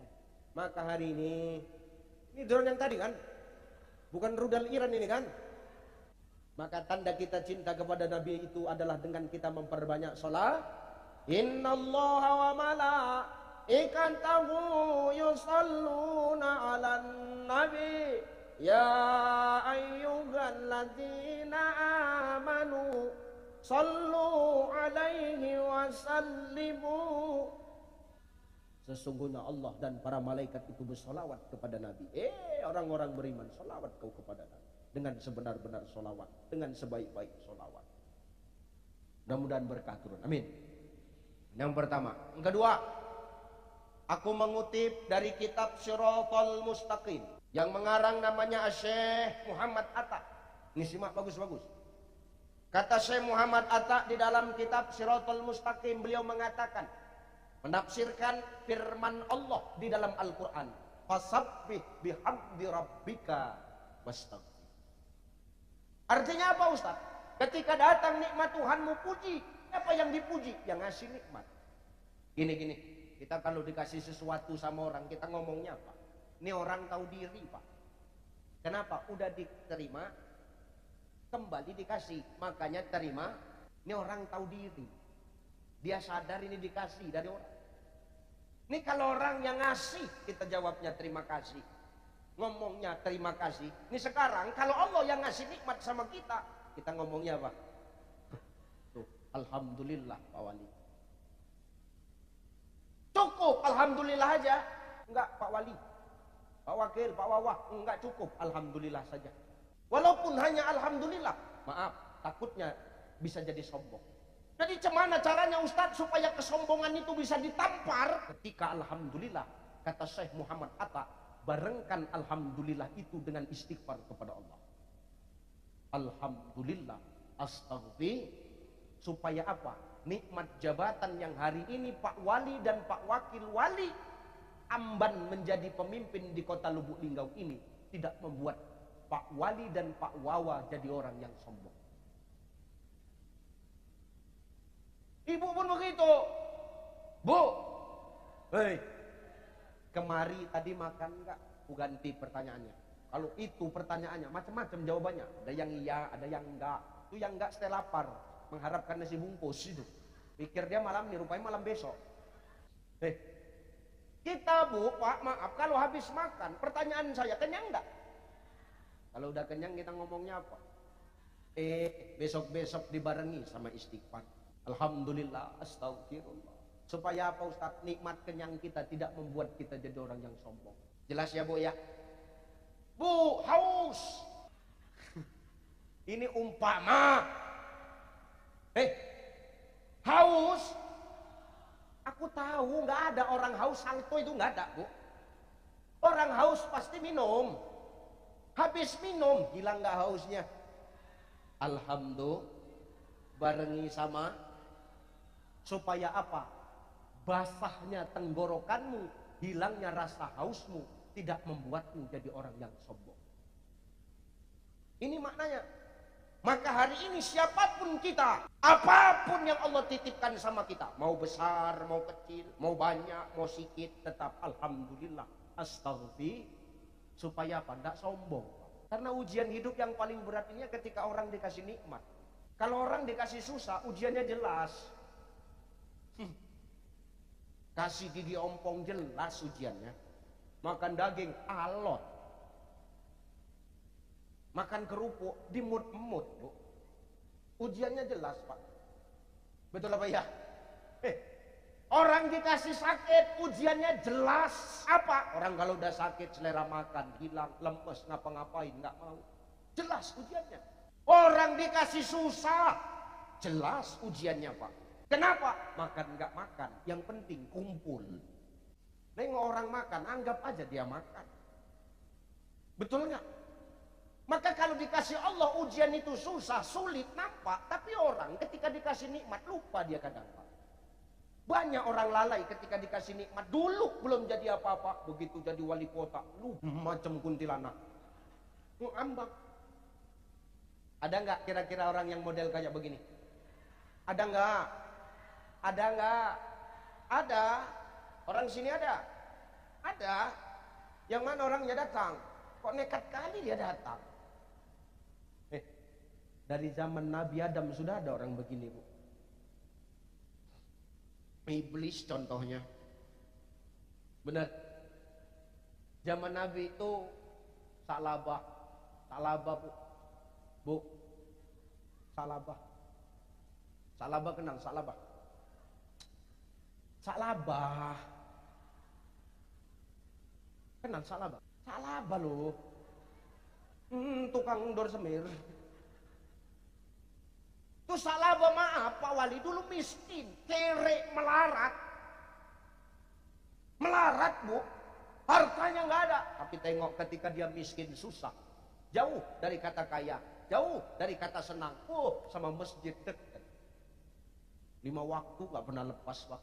Maka hari ini drone yang tadi kan, bukan rudal Iran ini kan. Maka tanda kita cinta kepada Nabi itu adalah dengan kita memperbanyak sholat. Innallaha wa malaikatahu yusalluna 'alan nabi ya ayyuhalladzina amanu sallu 'alaihi wa sallimu Sesungguhnya Allah dan para malaikat itu bersolawat kepada Nabi. Orang-orang beriman, solawat kau kepada Nabi. Dengan sebenar-benar solawat. Dengan sebaik-baik solawat. Mudah-mudahan berkah turun. Amin. Yang pertama. Yang kedua. Aku mengutip dari kitab Shiratal Mustaqim. Yang mengarang namanya Syekh Muhammad Atta. Ini simak bagus-bagus. Kata Syekh Muhammad Atta di dalam kitab Shiratal Mustaqim. Beliau mengatakan. Menafsirkan firman Allah di dalam Al-Quran. Fasabbih bihamdi rabbika wastaghfir. Artinya apa Ustaz? Ketika datang nikmat Tuhanmu, puji. Apa yang dipuji? Yang ngasih nikmat. Gini. Kita kalau dikasih sesuatu sama orang, kita ngomongnya apa? Ini orang tahu diri Pak. Kenapa? Udah diterima, kembali dikasih. Makanya terima, ini orang tahu diri. Dia sadar ini dikasih dari orang. Ini kalau orang yang ngasih, kita jawabnya terima kasih. Ngomongnya terima kasih. Ini sekarang kalau Allah yang ngasih nikmat sama kita ngomongnya apa? Tuh, alhamdulillah Pak Wali. Cukup alhamdulillah aja. Enggak Pak Wali, Pak Wakil, Pak Wawah, enggak cukup alhamdulillah saja. Walaupun hanya alhamdulillah, maaf, takutnya bisa jadi sombong. Jadi gimana caranya Ustadz supaya kesombongan itu bisa ditampar? Ketika alhamdulillah, kata Syekh Muhammad Atta, barengkan alhamdulillah itu dengan istighfar kepada Allah. Alhamdulillah, astaghfir. Supaya apa? Nikmat jabatan yang hari ini Pak Wali dan Pak Wakil Wali Amban menjadi pemimpin di kota Lubuk Linggau ini tidak membuat Pak Wali dan Pak Wawa jadi orang yang sombong. Ibu pun begitu. Bu, hei, kemari tadi makan enggak? Aku ganti pertanyaannya. Kalau itu pertanyaannya macam-macam jawabannya. Ada yang iya, ada yang enggak. Itu yang enggak setelah lapar, mengharapkan nasi bungkus itu. Pikir dia malam nih, rupanya malam besok. Kita Bu, Pak, maaf kalau habis makan, pertanyaan saya, kenyang enggak? Kalau udah kenyang kita ngomongnya apa? Besok-besok dibarengi sama istighfar. Alhamdulillah, astagfirullah. Supaya apa Ustaz? Nikmat kenyang kita tidak membuat kita jadi orang yang sombong. Jelas ya Bu ya? Bu, haus. Ini umpama. Haus. Aku tahu nggak ada orang haus salto itu nggak ada Bu. Orang haus pasti minum. Habis minum hilang nggak hausnya? Alhamdulillah. Barengi sama. Supaya apa? Basahnya tenggorokanmu, hilangnya rasa hausmu, tidak membuatmu jadi orang yang sombong. Ini maknanya. Maka hari ini siapapun kita, apapun yang Allah titipkan sama kita, mau besar, mau kecil, mau banyak, mau sedikit, tetap alhamdulillah, astaghfir. Supaya apa? Tidak sombong. Karena ujian hidup yang paling berat ini ketika orang dikasih nikmat. Kalau orang dikasih susah, ujiannya jelas. Kasih gigi ompong jelas ujiannya. Makan daging alot. Makan kerupuk dimut-mut Bu. Ujiannya jelas Pak. Betul apa ya? Orang dikasih sakit ujiannya jelas. Apa? Orang kalau udah sakit selera makan hilang, lemes, ngapa-ngapain nggak mau. Jelas ujiannya. Orang dikasih susah jelas ujiannya Pak. Kenapa? Makan nggak makan, yang penting kumpul. Nengok orang makan, anggap aja dia makan. Betul nggak? Maka kalau dikasih Allah ujian itu susah, sulit, nampak. Tapi orang ketika dikasih nikmat lupa dia kadang Pak. Banyak orang lalai ketika dikasih nikmat. Dulu belum jadi apa-apa, begitu jadi wali kota, macam kuntilanak. Ambang. Ada nggak kira-kira orang yang model kayak begini? Ada nggak? Ada nggak? Ada. Orang sini ada. Ada. Yang mana orangnya datang? Kok nekat kali dia datang? Dari zaman Nabi Adam sudah ada orang begini Bu. Iblis contohnya. Benar. Zaman Nabi itu salabah. Salabah Bu. Bu. Salabah. Salabah kenal salabah. Salabah. Kenal Salaba? Salaba loh. Tukang dor semir. Tuh Salaba maaf Pak Wali dulu miskin, kere, melarat. Melarat bu, hartanya nggak ada. Tapi tengok ketika dia miskin susah. Jauh dari kata kaya, jauh dari kata senang. Sama masjid dekat. 5 waktu nggak pernah lepas Pak.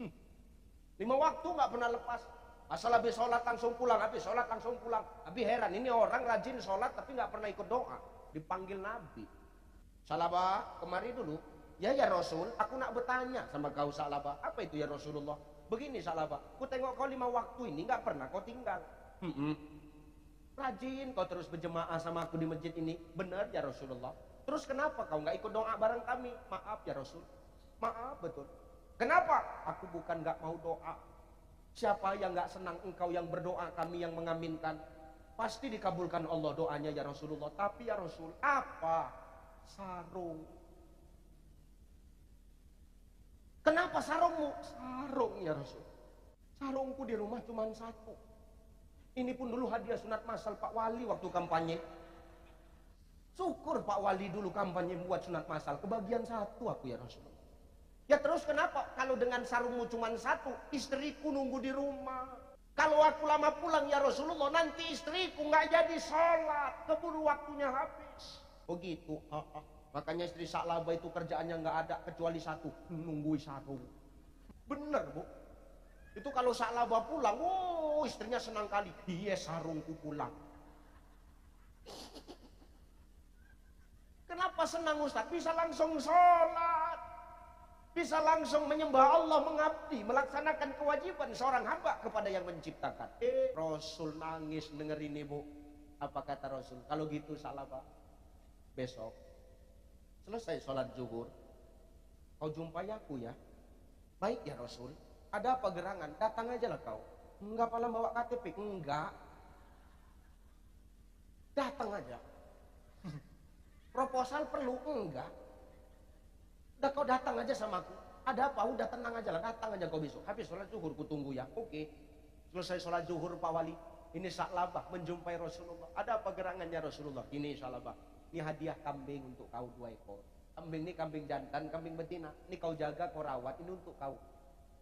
5 waktu nggak pernah lepas. Asal habis sholat langsung pulang, habis sholat langsung pulang. Habis heran, ini orang rajin sholat tapi nggak pernah ikut doa. Dipanggil Nabi. Salaba, kemari dulu. Ya Rasul, aku nak bertanya sama kau Salaba. Apa itu ya Rasulullah? Begini Salaba, ku tengok kau 5 waktu ini nggak pernah kau tinggal. Rajin kau terus berjemaah sama aku di masjid ini. Benar ya Rasulullah. Terus kenapa kau nggak ikut doa bareng kami? Maaf ya Rasul. Maaf betul. Kenapa? Aku bukan nggak mau doa. Siapa yang nggak senang engkau yang berdoa, kami yang mengaminkan. Pasti dikabulkan Allah doanya ya Rasulullah. Tapi ya Rasul, apa? Sarung. Kenapa sarungmu? Sarung ya Rasul. Sarungku di rumah cuma 1. Ini pun dulu hadiah sunat masal Pak Wali waktu kampanye. Syukur Pak Wali dulu kampanye buat sunat masal. Kebagian 1 aku ya Rasulullah. Ya terus kenapa? Kalau dengan sarungmu cuma 1, istriku nunggu di rumah. Kalau aku lama pulang ya Rasulullah, nanti istriku nggak jadi sholat, keburu waktunya habis. Begitu. Makanya istri Salaba itu kerjaannya nggak ada kecuali 1, nungguin sarung. Bener bu. Itu kalau Salaba pulang, istrinya senang kali. Iya sarungku pulang. Kenapa senang Ustaz? Bisa langsung sholat. Bisa langsung menyembah Allah, mengabdi, melaksanakan kewajiban seorang hamba kepada yang menciptakan. Rasul nangis dengerin ibu. Apa kata Rasul? Kalau gitu Salaba, besok selesai sholat zuhur, kau jumpai aku ya. Baik ya Rasul. Ada apa gerangan? Datang aja lah kau. Enggak pala bawa KTP? Enggak. Datang aja. Proposal perlu? Enggak. Udah kau datang aja sama aku. Ada apa? Udah tenang aja lah. Datang aja kau besok. Habis sholat zuhur ku tunggu ya. Oke. Selesai sholat zuhur Pak Wali. Ini Salabah menjumpai Rasulullah. Ada apa gerangannya Rasulullah? Ini Salabah. Ini hadiah kambing untuk kau 2 ekor. Kambing ini kambing jantan, kambing betina. Ini kau jaga, kau rawat. Ini untuk kau.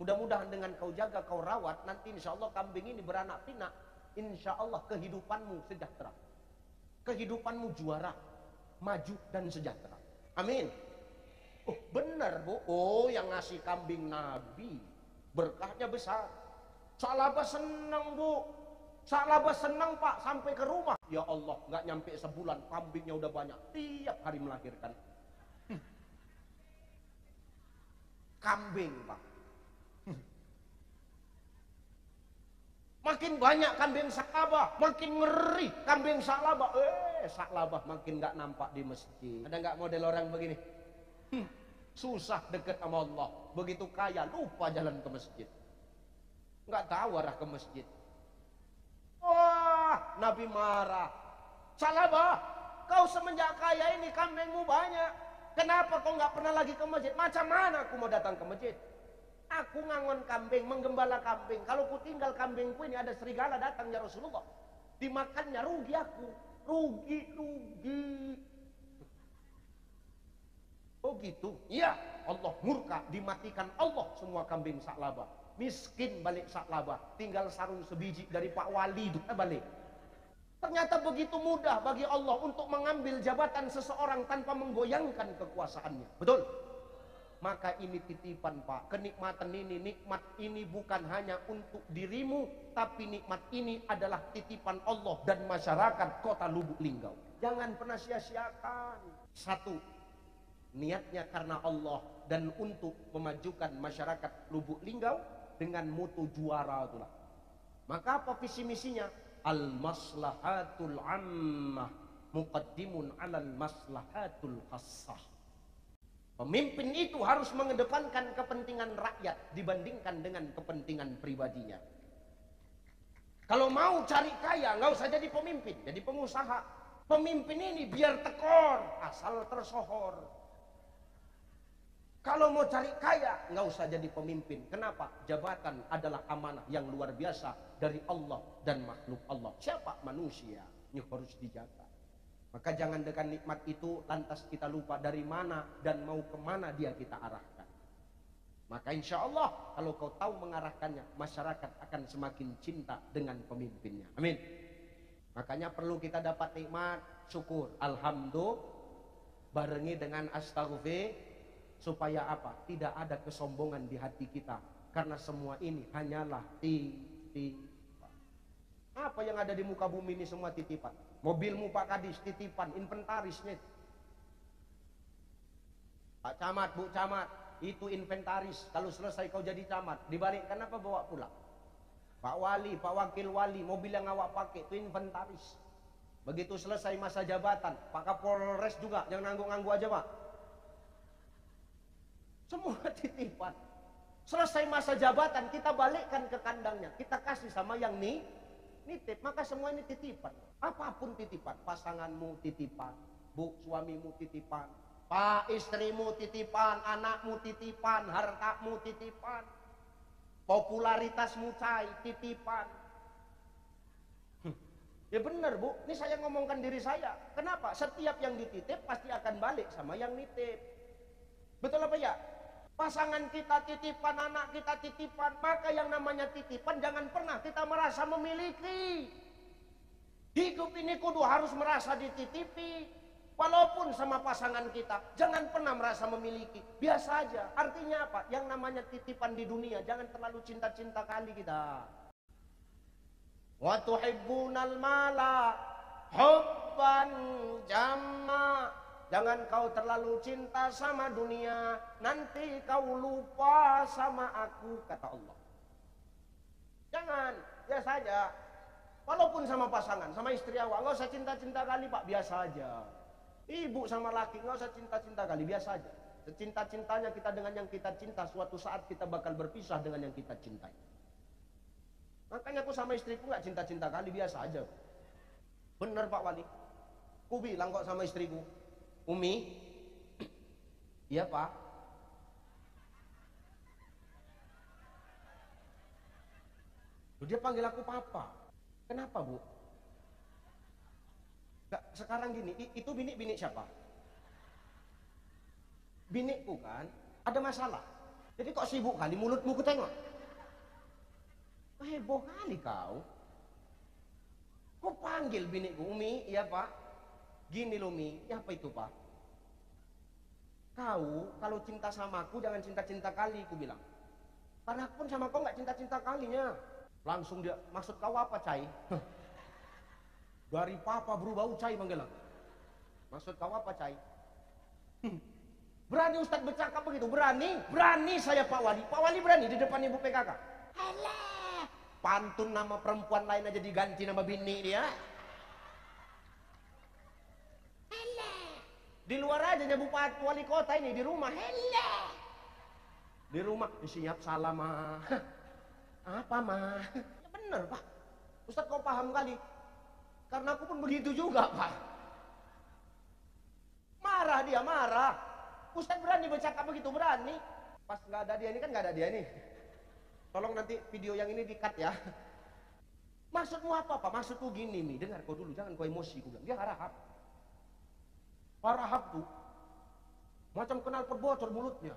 Mudah-mudahan dengan kau jaga, kau rawat. Nanti insya Allah kambing ini beranak pinak. Insya Allah kehidupanmu sejahtera. Kehidupanmu juara. Maju dan sejahtera. Amin. Oh benar bu, yang ngasih kambing Nabi berkahnya besar. Salaba senang bu, Salaba senang Pak sampai ke rumah. Ya Allah nggak nyampe sebulan kambingnya udah banyak, tiap hari melahirkan. Kambing Pak. Makin banyak kambing Salaba, makin ngeri kambing Salaba. Salaba makin nggak nampak di masjid. Ada nggak model orang begini? Susah deket sama Allah. Begitu kaya lupa jalan ke masjid. Nggak tahu arah ke masjid. Wah, Nabi marah. Salaba, kau semenjak kaya ini kambingmu banyak. Kenapa kau nggak pernah lagi ke masjid? Macam mana aku mau datang ke masjid? Aku ngangon kambing, menggembala kambing. Kalau ku tinggal kambingku ini ada serigala datang ya Rasulullah. Dimakannya rugi aku. Rugi. Oh gitu? Iya, Allah murka, dimatikan Allah semua kambing Salaba. Miskin balik Salaba, tinggal sarung sebiji dari Pak Wali itu balik. Ternyata begitu mudah bagi Allah untuk mengambil jabatan seseorang tanpa menggoyangkan kekuasaannya. Betul? Maka ini titipan Pak, kenikmatan ini, nikmat ini bukan hanya untuk dirimu, tapi nikmat ini adalah titipan Allah dan masyarakat kota Lubuk Linggau. Jangan pernah sia-siakan. 1. Niatnya karena Allah dan untuk memajukan masyarakat Lubuk Linggau dengan mutu juara itulah. Maka apa visi misinya? Al-maslahatul ammah muqaddimun 'alal maslahatul khassah. Pemimpin itu harus mengedepankan kepentingan rakyat dibandingkan dengan kepentingan pribadinya. Kalau mau cari kaya, nggak usah jadi pemimpin, jadi pengusaha. Pemimpin ini biar tekor, asal tersohor. Kalau mau cari kaya, nggak usah jadi pemimpin. Kenapa? Jabatan adalah amanah yang luar biasa dari Allah dan makhluk Allah. Siapa? Manusia. Ini harus dijaga. Maka jangan dengan nikmat itu lantas kita lupa dari mana dan mau kemana dia kita arahkan. Maka insya Allah kalau kau tahu mengarahkannya, masyarakat akan semakin cinta dengan pemimpinnya. Amin. Makanya perlu kita dapat nikmat, syukur. Alhamdulillah. Barengi dengan astaghfir. Supaya apa? Tidak ada kesombongan di hati kita. Karena semua ini hanyalah titipan. Apa yang ada di muka bumi ini semua titipan. Mobilmu Pak Kadis titipan, inventarisnya. Pak Camat, Bu Camat, itu inventaris. Kalau selesai kau jadi camat, dibalikkan apa bawa pulang? Pak Wali, Pak Wakil Wali, mobil yang awak pakai itu inventaris. Begitu selesai masa jabatan, Pak Kapolres juga, jangan nanggu-nanggu aja Pak. Semua titipan. Selesai masa jabatan kita balikkan ke kandangnya. Kita kasih sama yang nitip. Maka semua ini titipan. Apapun titipan. Pasanganmu titipan. Bu suamimu titipan. Pak istrimu titipan. Anakmu titipan. Hartamu titipan. Popularitasmu titipan. Ya benar Bu. Ini saya ngomongkan diri saya. Kenapa? Setiap yang dititip pasti akan balik sama yang nitip. Betul apa ya? Pasangan kita titipan, anak kita titipan. Maka yang namanya titipan jangan pernah kita merasa memiliki. Hidup ini kudu harus merasa dititipi. Walaupun sama pasangan kita, jangan pernah merasa memiliki. Biasa aja. Artinya apa? Yang namanya titipan di dunia, jangan terlalu cinta-cinta kali kita. Wa tuhibbunal mala hubban jamma. Jangan kau terlalu cinta sama dunia, nanti kau lupa sama aku, kata Allah. Jangan, biasa aja. Walaupun sama pasangan, sama istri awak, nggak usah cinta-cinta kali Pak, biasa aja. Ibu sama laki, nggak usah cinta-cinta kali, biasa aja. Secinta-cintanya kita dengan yang kita cinta, suatu saat kita bakal berpisah dengan yang kita cintai. Makanya aku sama istriku nggak cinta-cinta kali, biasa aja. Bener Pak Wali. Ku bilang kok sama istriku, Umi, iya Pak. Dia panggil aku Papa. Kenapa Bu? Gak, sekarang gini, itu bini siapa? Biniku kan, ada masalah. Jadi kok sibuk kali mulutmu ku tengok. Heboh kali kau. Kau panggil biniku, Umi, iya Pak. Gini loh Mi, apa itu Pak? Kau kalau cinta sama aku jangan cinta-cinta kali, ku bilang. Karena aku pun sama kau nggak cinta-cinta kalinya. Langsung dia, maksud kau apa Cai? Dari Papa berubah Cai panggil aku. Maksud kau apa Cai? Berani Ustadz bercakap begitu? Berani? Berani saya Pak Wali. Pak Wali berani di depan Ibu PKK. Alah, pantun nama perempuan lain aja diganti nama bini dia. Di luar aja Bupati Wali Kota ini, di rumah hele. Di rumah siap salah mah. Apa mah? Ya bener Pak. Ustadz kau paham kali. Karena aku pun begitu juga Pak. Marah dia, marah. Ustadz berani bercakap begitu, berani. Pas nggak ada dia ini kan nggak ada dia ini. Tolong nanti video yang ini di-cut ya. Maksudmu apa Pak? Maksudku gini Mi, dengar kau dulu, jangan kau emosi. Ku bilang dia harap. Parahap tuh, macam kenal pot bocor mulutnya.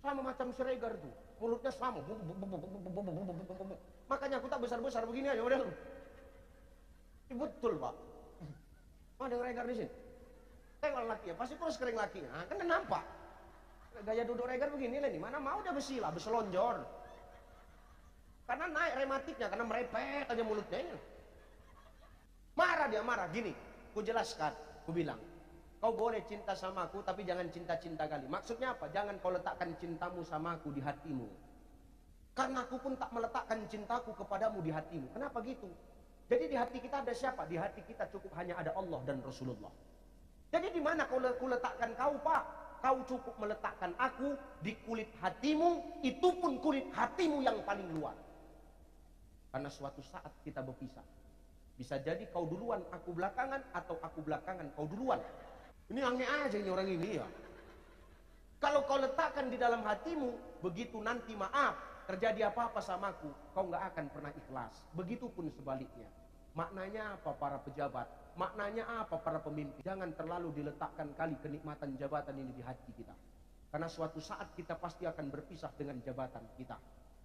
Sama macam Siregar tuh, mulutnya sama. Makanya aku tak besar-besar begini aja model. Betul Pak. Ada Regar di sini. Tengok lakinya, pasti terus kering lakinya. Kan nampak. Gaya duduk Regar begini lah nih. Mana mau dia besilah, beselonjor. Karena naik rematiknya, karena merepet aja mulutnya. Marah dia, marah. Gini. Ku jelaskan, ku bilang, kau boleh cinta sama aku tapi jangan cinta-cinta kali. Maksudnya apa? Jangan kau letakkan cintamu sama aku di hatimu. Karena aku pun tak meletakkan cintaku kepadamu di hatimu. Kenapa gitu? Jadi di hati kita ada siapa? Di hati kita cukup hanya ada Allah dan Rasulullah. Jadi di mana kau letakkan kau Pak? Kau cukup meletakkan aku di kulit hatimu, itu pun kulit hatimu yang paling luar. Karena suatu saat kita berpisah. Bisa jadi kau duluan, aku belakangan, atau aku belakangan, kau duluan. Ini aneh aja ini orang ini ya. Kalau kau letakkan di dalam hatimu, begitu nanti maaf, terjadi apa-apa samaku, kau nggak akan pernah ikhlas. Begitupun sebaliknya. Maknanya apa para pejabat? Maknanya apa para pemimpin? Jangan terlalu diletakkan kali kenikmatan jabatan ini di hati kita. Karena suatu saat kita pasti akan berpisah dengan jabatan kita.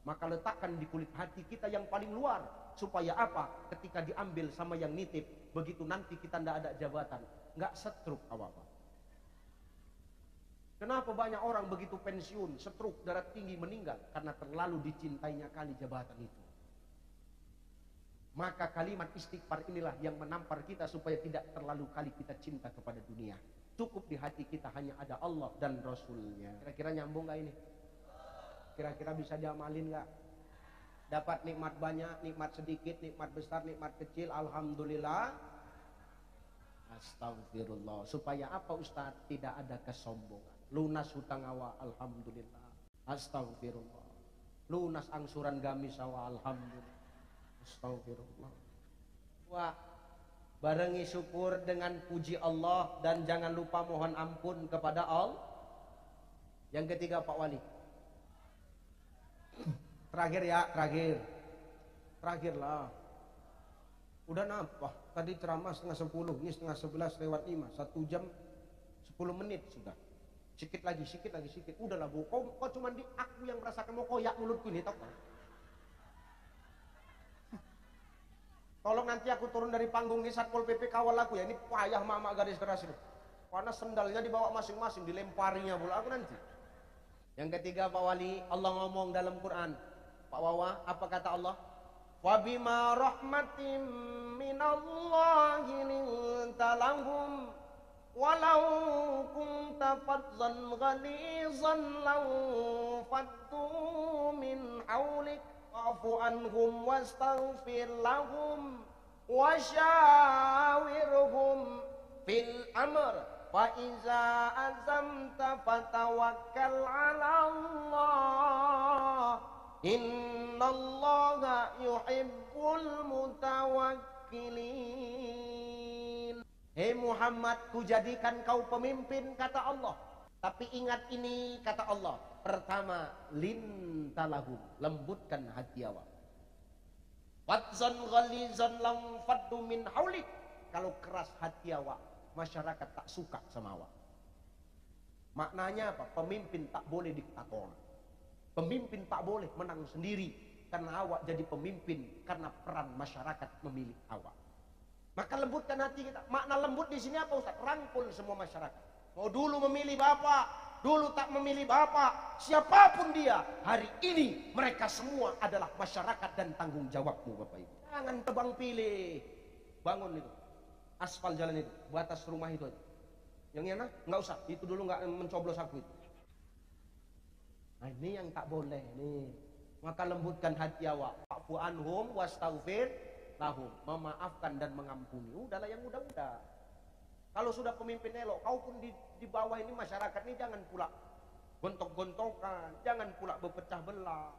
Maka letakkan di kulit hati kita yang paling luar. Supaya apa? Ketika diambil sama yang nitip, begitu nanti kita tidak ada jabatan, nggak setruk apa-apa. Kenapa banyak orang begitu pensiun, stroke, darah tinggi, meninggal? Karena terlalu dicintainya kali jabatan itu. Maka kalimat istighfar inilah yang menampar kita supaya tidak terlalu kali kita cinta kepada dunia. Cukup di hati kita hanya ada Allah dan Rasulnya. Kira-kira nyambung gak ini? Kira-kira bisa diamalin gak? Dapat nikmat banyak, nikmat sedikit, nikmat besar, nikmat kecil, alhamdulillah. Astagfirullah. Supaya apa Ustaz? Tidak ada kesombongan. Lunas hutang awak, alhamdulillah. Astagfirullah. Lunas angsuran gamis awak, alhamdulillah. Astagfirullah. Wah, barengi syukur dengan puji Allah dan jangan lupa mohon ampun kepada Allah. Yang ketiga Pak Wali. Terakhir ya, terakhirlah. Udah napa? Tadi ceramah setengah 10, ini setengah 11 lewat 5, 1 jam 10 menit sudah. Sikit lagi. Udahlah Bu, kau cuma di aku yang merasakan mau koyak mulutku ini, tau kan? Tolong nanti aku turun dari panggung ini Satpol PP kawal aku ya. Ini payah mama garis keras ini. Karena sendalnya dibawa masing-masing, dilemparinya pula aku nanti. Yang ketiga Pak Wali, Allah ngomong dalam Quran. Pak Wawa, apa kata Allah? Wa bima rahmatim minallahi linta lahum walau kunta fadzan ghalizan law faddu min hawlik wa'fu anhum wastaghfir lahum wasyawirhum fil amr fa iza azamta fatawakkal 'ala Allah innallaha yuhibbul mutawakkilin. Hei Muhammad, kujadikan kau pemimpin, kata Allah. Tapi ingat ini, kata Allah. Pertama, lintalahum, lembutkan hati awak. Fadzan ghalizan lam faddu min haulik. Kalau keras hati awak, masyarakat tak suka sama awak. Maknanya apa? Pemimpin tak boleh diktator. Pemimpin tak boleh menang sendiri karena awak jadi pemimpin karena peran masyarakat memilih awak. Maka lembutkan hati kita. Makna lembut di sini apa Ustaz? Rangkul semua masyarakat. Mau dulu memilih bapak, dulu tak memilih bapak, siapapun dia, hari ini mereka semua adalah masyarakat dan tanggung jawabmu Bapak Ibu. Jangan tebang pilih. Bangun itu. Aspal jalan itu, batas rumah itu aja. Yang enak nggak usah, itu dulu nggak mencoblos aku itu. Nah ini yang tak boleh nih. Maka lembutkan hati awak. Fa'fu anhum wastaghfir lahum. Memaafkan dan mengampuni. Udahlah yang udah-udah. Kalau sudah pemimpin elok, kau pun di bawah ini masyarakat ini jangan pula gontok-gontokan, jangan pula berpecah belah.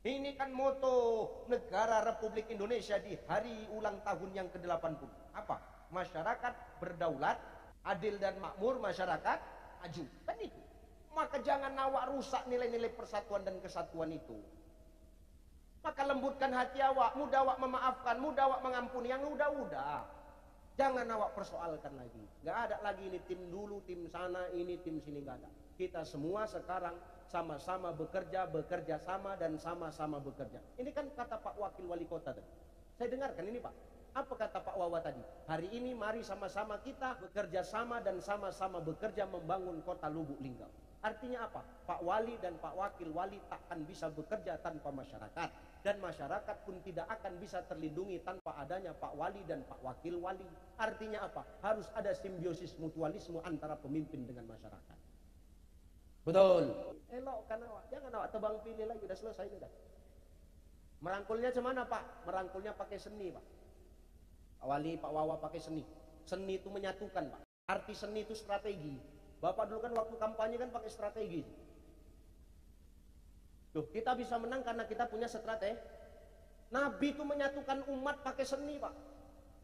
Ini kan moto negara Republik Indonesia di hari ulang tahun yang ke-80. Apa? Masyarakat berdaulat, adil dan makmur, masyarakat maju. Kan itu. Maka jangan awak rusak nilai-nilai persatuan dan kesatuan itu. Maka lembutkan hati awak, mudah awak memaafkan, mudah awak mengampuni, yang udah-udah. Jangan awak persoalkan lagi. Gak ada lagi ini tim dulu, tim sana, ini tim sini, gak ada. Kita semua sekarang sama-sama bekerja sama dan sama-sama bekerja. Ini kan kata Pak Wakil Wali Kota tadi. Saya dengarkan ini Pak. Apa kata Pak Wawa tadi? Hari ini mari sama-sama kita bekerja sama dan sama-sama bekerja membangun kota Lubuk Linggau. Artinya apa? Pak Wali dan Pak Wakil Wali takkan bisa bekerja tanpa masyarakat. Dan masyarakat pun tidak akan bisa terlindungi tanpa adanya Pak Wali dan Pak Wakil Wali. Artinya apa? Harus ada simbiosis mutualisme antara pemimpin dengan masyarakat. Betul. Elokkan awak. Jangan awak tebang pilih lagi. Udah selesai sudah. Merangkulnya cemana Pak? Merangkulnya pakai seni Pak. Pak Wali, Pak Wawa pakai seni. Seni itu menyatukan Pak. Arti seni itu strategi. Bapak dulu kan waktu kampanye kan pakai strategi. Tuh, kita bisa menang karena kita punya strategi. Nabi itu menyatukan umat pakai seni Pak.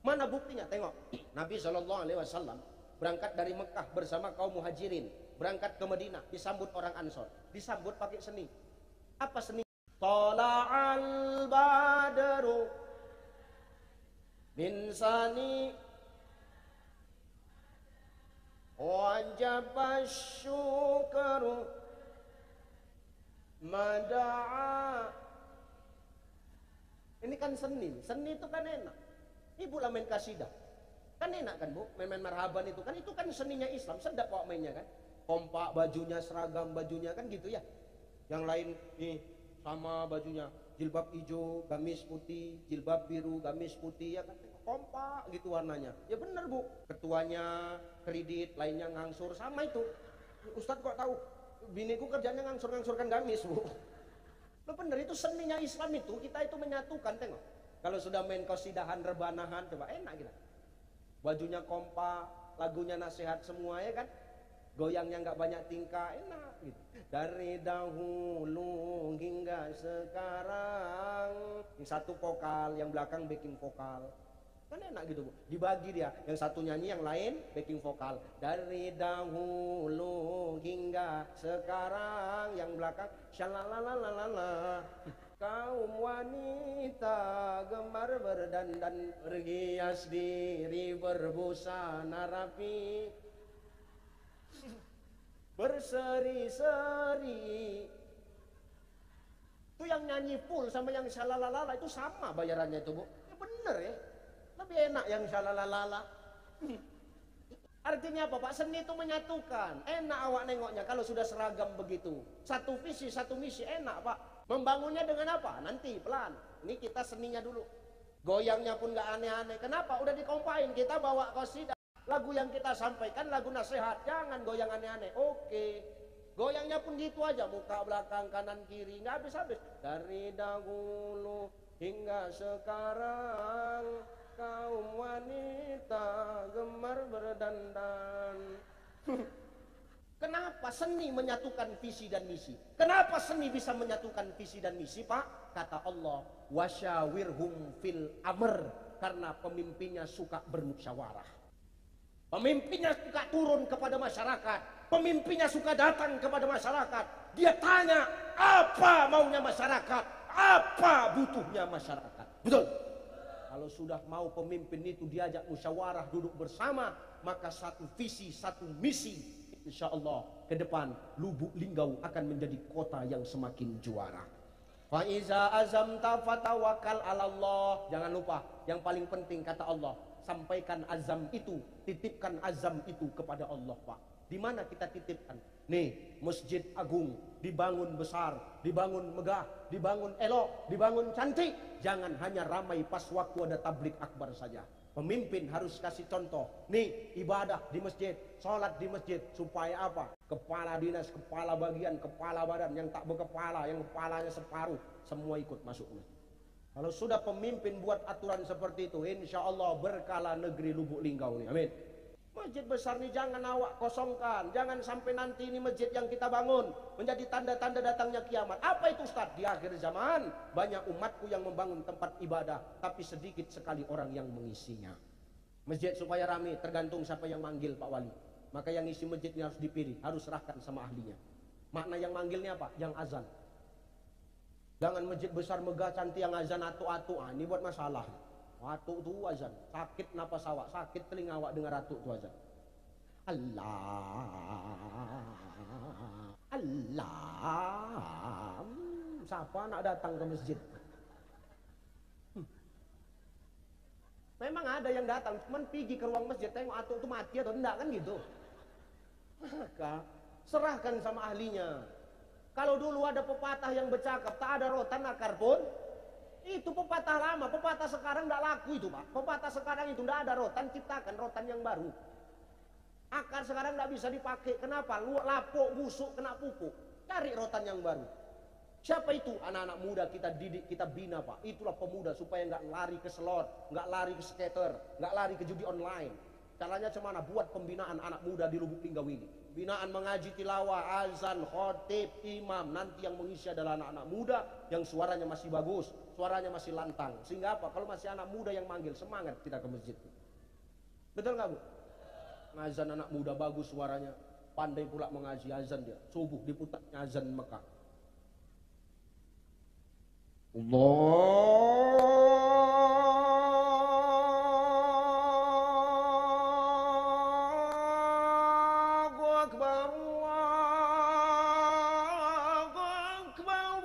Mana buktinya? Tengok. Nabi SAW berangkat dari Mekah bersama kaum muhajirin. berangkat ke Madinah, disambut orang Ansor, disambut pakai seni. Apa seni? Tala'al badru min sani wajabas syukru mada'a. Ini kan seni. Seni itu kan enak. Ibu lah main kasidah. Kan enak kan Bu? Main marhaban itu kan seninya Islam. Sedap kok mainnya kan. Kompak bajunya, seragam bajunya kan gitu ya. Yang lain nih sama bajunya. Jilbab hijau, gamis putih, jilbab biru, gamis putih ya kan. Kompak gitu warnanya. Ya bener Bu. Ketuanya kredit, lainnya ngangsur sama itu. Ustadz kok tahu? Biniku kerjanya ngangsur-ngangsurkan gamis Bu. Lo bener, itu seninya Islam itu, kita itu menyatukan. Tengok, kalau sudah main qasidahan rebanahan, coba enak kita. Bajunya kompak, lagunya nasihat semua ya kan. Goyangnya nggak banyak tingkah, enak gitu. Dari dahulu hingga sekarang. Yang satu vokal, yang belakang backing vokal. Kan enak gitu Bu. Dibagi dia, yang satu nyanyi, yang lain backing vokal. Dari dahulu hingga sekarang, yang belakang syalalalala. Kaum wanita gemar berdandan, berhias diri berbusana rapi, berseri-seri. Itu yang nyanyi full sama yang syalalalala itu sama bayarannya itu Bu. Ya bener ya. Lebih enak yang syalalalala. Artinya apa Pak? Seni itu menyatukan. Enak awak nengoknya kalau sudah seragam begitu. Satu visi, satu misi, enak Pak. Membangunnya dengan apa? Nanti pelan. Ini kita seninya dulu. Goyangnya pun gak aneh-aneh. Kenapa? Udah dikompain. Kita bawa qasidah. Lagu yang kita sampaikan lagu nasihat. Jangan goyang aneh-aneh. Oke. Goyangnya pun gitu aja. Muka belakang, kanan kiri. Gak habis-habis. Dari dahulu hingga sekarang, kaum wanita gemar berdandan. Kenapa seni menyatukan visi dan misi? Kenapa seni bisa menyatukan visi dan misi Pak? Kata Allah, wasyawirhum fil amr. Karena pemimpinnya suka bermusyawarah. Pemimpinnya suka turun kepada masyarakat. Pemimpinnya suka datang kepada masyarakat. Dia tanya apa maunya masyarakat, apa butuhnya masyarakat. Betul? Kalau sudah mau pemimpin itu diajak musyawarah, duduk bersama, maka satu visi, satu misi, insya Allah ke depan Lubuk Linggau akan menjadi kota yang semakin juara. Fa iza azamta fatawakkal 'ala Allah. Jangan lupa, yang paling penting kata Allah, sampaikan azam itu, titipkan azam itu kepada Allah Pak. Di mana kita titipkan? Nih, Masjid Agung dibangun besar, dibangun megah, dibangun elok, dibangun cantik. Jangan hanya ramai pas waktu ada tablik akbar saja. Pemimpin harus kasih contoh. Nih, ibadah di masjid, sholat di masjid. Supaya apa? Kepala dinas, kepala bagian, kepala badan, yang tak berkepala, yang kepalanya separuh, semua ikut masuk masjid. Kalau sudah pemimpin buat aturan seperti itu, insya Allah berkala negeri Lubuk Linggau ini. Amin. Masjid besar ini jangan awak kosongkan. Jangan sampai nanti ini masjid yang kita bangun menjadi tanda-tanda datangnya kiamat. Apa itu Ustaz? Di akhir zaman banyak umatku yang membangun tempat ibadah, tapi sedikit sekali orang yang mengisinya. Masjid supaya ramai tergantung siapa yang manggil Pak Wali. Maka yang isi masjid ini harus dipilih, harus serahkan sama ahlinya. Makna yang manggilnya apa? Yang azan. Jangan masjid besar megah cantik yang azan atu-atu. Ini buat masalah. Atu tu azan, sakit napas awak, sakit telinga awak dengar atu tu azan. Allah. Siapa nak datang ke masjid? Memang ada yang datang, cuman pergi ke ruang masjid tengok atu tu mati atau enggak kan gitu. Maka serahkan sama ahlinya. Kalau dulu ada pepatah yang bercakap tak ada rotan akar pun, itu pepatah lama. Pepatah sekarang tidak laku itu Pak. Pepatah sekarang itu tidak ada rotan, ciptakan rotan yang baru. Akar sekarang tidak bisa dipakai. Kenapa? Lapuk, busuk, kena pupuk. Cari rotan yang baru. Siapa itu? Anak-anak muda kita didik, kita bina Pak. Itulah pemuda supaya nggak lari ke slot, nggak lari ke skater, nggak lari ke judi online. Caranya cemana? Buat pembinaan anak muda di Lubuk Linggau ini. Binaan mengaji tilawah, azan, khotib, imam. Nanti yang mengisi adalah anak-anak muda yang suaranya masih bagus, suaranya masih lantang. Sehingga apa? Kalau masih anak muda yang manggil, semangat kita ke masjid. Betul nggak Bu? Ngazan anak muda bagus suaranya. Pandai pula mengaji azan dia. Subuh diputarnya azan Mekah. Allahu Akbar, Allahu Akbar.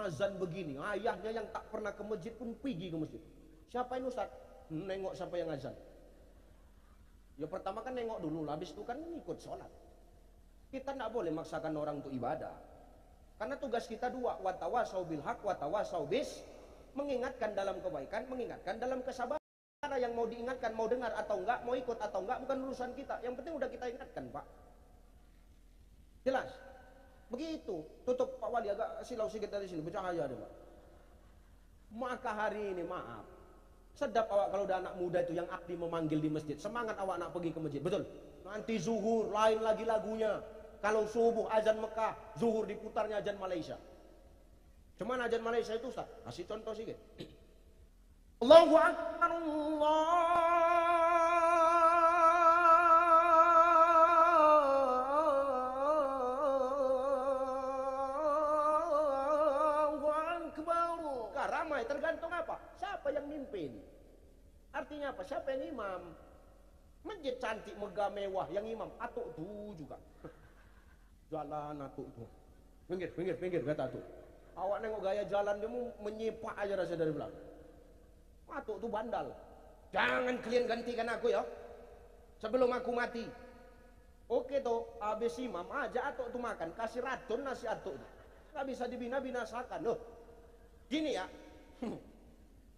Azan begini, ayahnya yang tak pernah ke masjid pun pergi ke masjid. Siapa ini Ustaz? Nengok siapa yang azan. Ya pertama kan nengok dulu, habis itu kan ikut sholat. Kita tidak boleh maksakan orang untuk ibadah. Karena tugas kita dua, watawasau bil haq, watawasau bis, mengingatkan dalam kebaikan, mengingatkan dalam kesabaran. Yang mau diingatkan, mau dengar atau enggak, mau ikut atau enggak, bukan urusan kita. Yang penting udah kita ingatkan, Pak. Jelas? Begitu. Tutup Pak Wali agak silau sedikit dari sini, bercahaya ada, Pak. Maka hari ini maaf, sedap awak kalau udah anak muda itu yang aktif memanggil di masjid. Semangat awak nak pergi ke masjid, betul? Nanti zuhur, lain lagi lagunya. Kalau subuh azan Mekah, zuhur diputarnya azan Malaysia. Cuman azan Malaysia itu Ustaz, kasih contoh sedikit. Allahu Akbar, Allahu Akbar. Ramai tergantung apa? Siapa yang mimpin? Artinya apa? Siapa yang imam? Masjid cantik, megah, mewah, yang imam atuk tuh juga. Jalan atuk tuh. Pinggir kata atuk. Awak nengok gaya jalan dia mau menyepak aja rasa dari belakang. Atuk tuh bandal. Jangan kalian gantikan aku ya. Sebelum aku mati. Oke tuh, habis imam aja atuk tuh makan, kasih racun nasi atuk tuh. Nggak bisa dibina-binasakan loh. Gini ya.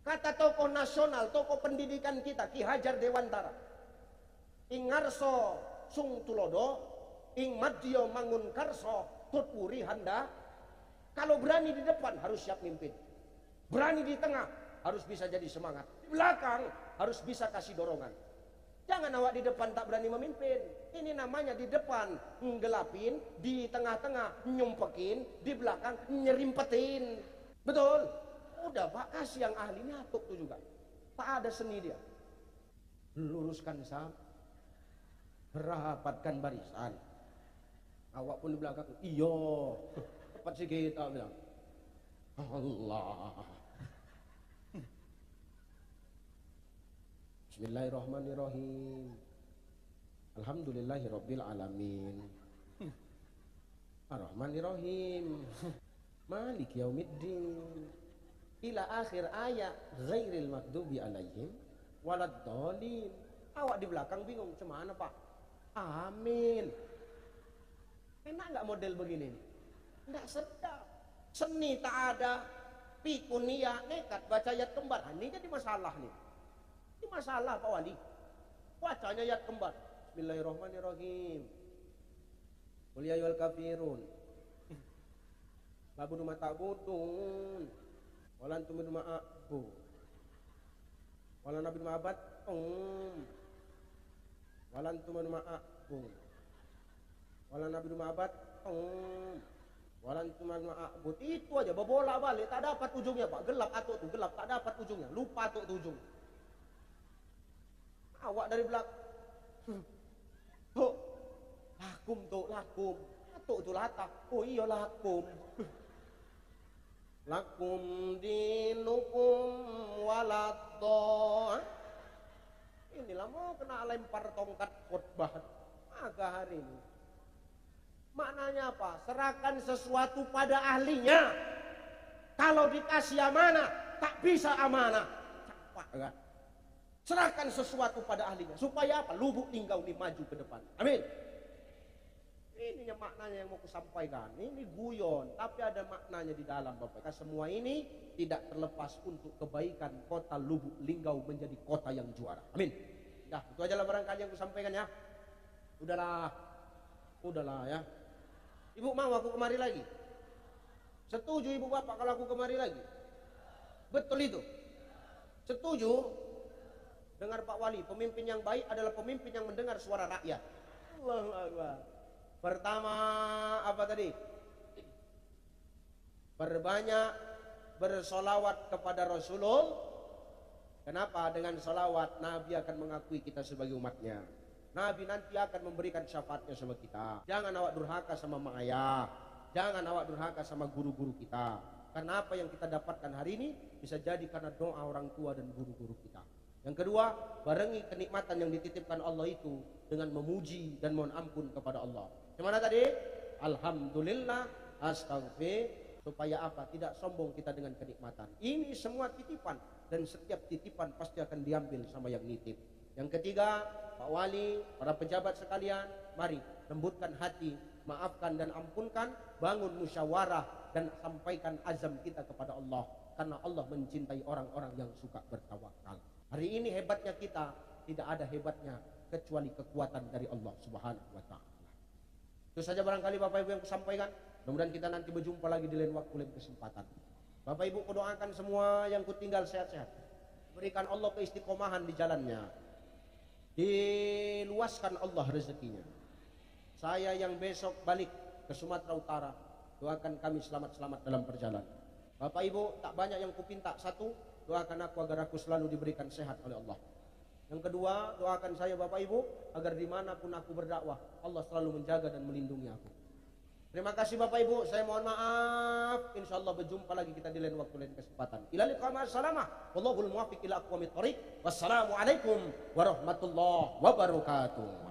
Kata tokoh nasional, tokoh pendidikan kita, Ki Hajar Dewantara. Ing ngarso sung tulodo, ing madya mangun karso, tutpuri handa. Kalau berani di depan harus siap mimpin. Berani di tengah harus bisa jadi semangat. Di belakang harus bisa kasih dorongan. Jangan awak di depan tak berani memimpin. Ini namanya di depan ngelapin, di tengah-tengah nyumpekin, di belakang nyerimpetin. Betul? Udah Pak, kasih yang ahli, ini atuk tuh juga. Tak ada seni dia. Luruskan saf, rapatkan barisan. Awak pun di belakang, iyo. Cepat sikit, awak bilang. Allah. Bismillahirrahmanirrahim. Alhamdulillahirabbil alamin. Ar-Rahmanirrahim. Malik yaumiddin. Ila akhir ayat ghairil maghdubi alaihim waladdallin. Awak di belakang bingung, cemana Pak? Amin. Enak nggak model begini? Nggak sedap. Seni tak ada, pikun niat nekat baca ayat kembar. Ini jadi masalah nih. Ini masalah Pak Wali. Bacanya ayat kembar. Bismillahirrahmanirrahim. Qul ya ayyuhal kafirun. Labudu matabudun. Walan tumid ma'abu. Walan nabid ma'abad. Walan tumid ma'abu. Walan nabid ma'abad. Walan tumid ma'abu. Itu aja berbolak balik tak dapat ujungnya Pak. Gelap atuk tuh, gelap tak dapat ujungnya. Lupa atuk tuh ujung. Awak dari belakang. Lakum tuh, lakum. Atuk tuh latah. Oh iya lakum. Lakum dinukum waladdo. Inilah mau kena lempar tongkat khutbah agak hari ini. Maknanya apa? Serahkan sesuatu pada ahlinya. Kalau dikasih amanah tak bisa amanah. Capak kan? Serahkan sesuatu pada ahlinya. Supaya apa? Lubuk linggau ini maju ke depan. Amin. Ini maknanya yang mau kusampaikan. Ini guyon, tapi ada maknanya di dalam Bapak. Semua ini tidak terlepas untuk kebaikan kota Lubuk Linggau menjadi kota yang juara. Amin. Dah, itu aja lah barangkali yang kusampaikan ya. Udahlah ya. Ibu mau aku kemari lagi? Setuju ibu bapak kalau aku kemari lagi? Betul itu? Setuju? Dengar Pak Wali, pemimpin yang baik adalah pemimpin yang mendengar suara rakyat. Allahu Akbar. Pertama apa tadi? Perbanyak bersolawat kepada Rasulullah. Kenapa? Dengan salawat Nabi akan mengakui kita sebagai umatnya. Nabi nanti akan memberikan syafaatnya sama kita. Jangan awak durhaka sama mak ayah. Jangan awak durhaka sama guru-guru kita. Karena apa yang kita dapatkan hari ini bisa jadi karena doa orang tua dan guru-guru kita. Yang kedua, barengi kenikmatan yang dititipkan Allah itu dengan memuji dan mohon ampun kepada Allah. Gimana tadi? Alhamdulillah, astaghfir, supaya apa? Tidak sombong kita dengan kenikmatan. Ini semua titipan dan setiap titipan pasti akan diambil sama yang nitip. Yang ketiga, Pak Wali, para pejabat sekalian, mari lembutkan hati, maafkan dan ampunkan, bangun musyawarah dan sampaikan azam kita kepada Allah. Karena Allah mencintai orang-orang yang suka bertawakal. Hari ini hebatnya kita, tidak ada hebatnya kecuali kekuatan dari Allah Subhanahu wa Ta'ala. Itu saja barangkali Bapak Ibu yang kusampaikan. Mudah-mudahan kita nanti berjumpa lagi di lain waktu, lain kesempatan. Bapak Ibu kudoakan semua yang kutinggal sehat-sehat. Berikan Allah keistiqomahan di jalannya. Diluaskan Allah rezekinya. Saya yang besok balik ke Sumatera Utara, doakan kami selamat-selamat dalam perjalanan. Bapak Ibu, tak banyak yang kupinta. Satu, doakan aku agar aku selalu diberikan sehat oleh Allah. Yang kedua, doakan saya Bapak Ibu agar dimanapun aku berdakwah, Allah selalu menjaga dan melindungi aku. Terima kasih Bapak Ibu, saya mohon maaf. Insya Allah berjumpa lagi kita di lain waktu, lain kesempatan. Ila liqa ma'assalamah. Wallahul muwaffiq ila aqwamit thoriq. Wassalamualaikum warahmatullahi wabarakatuh.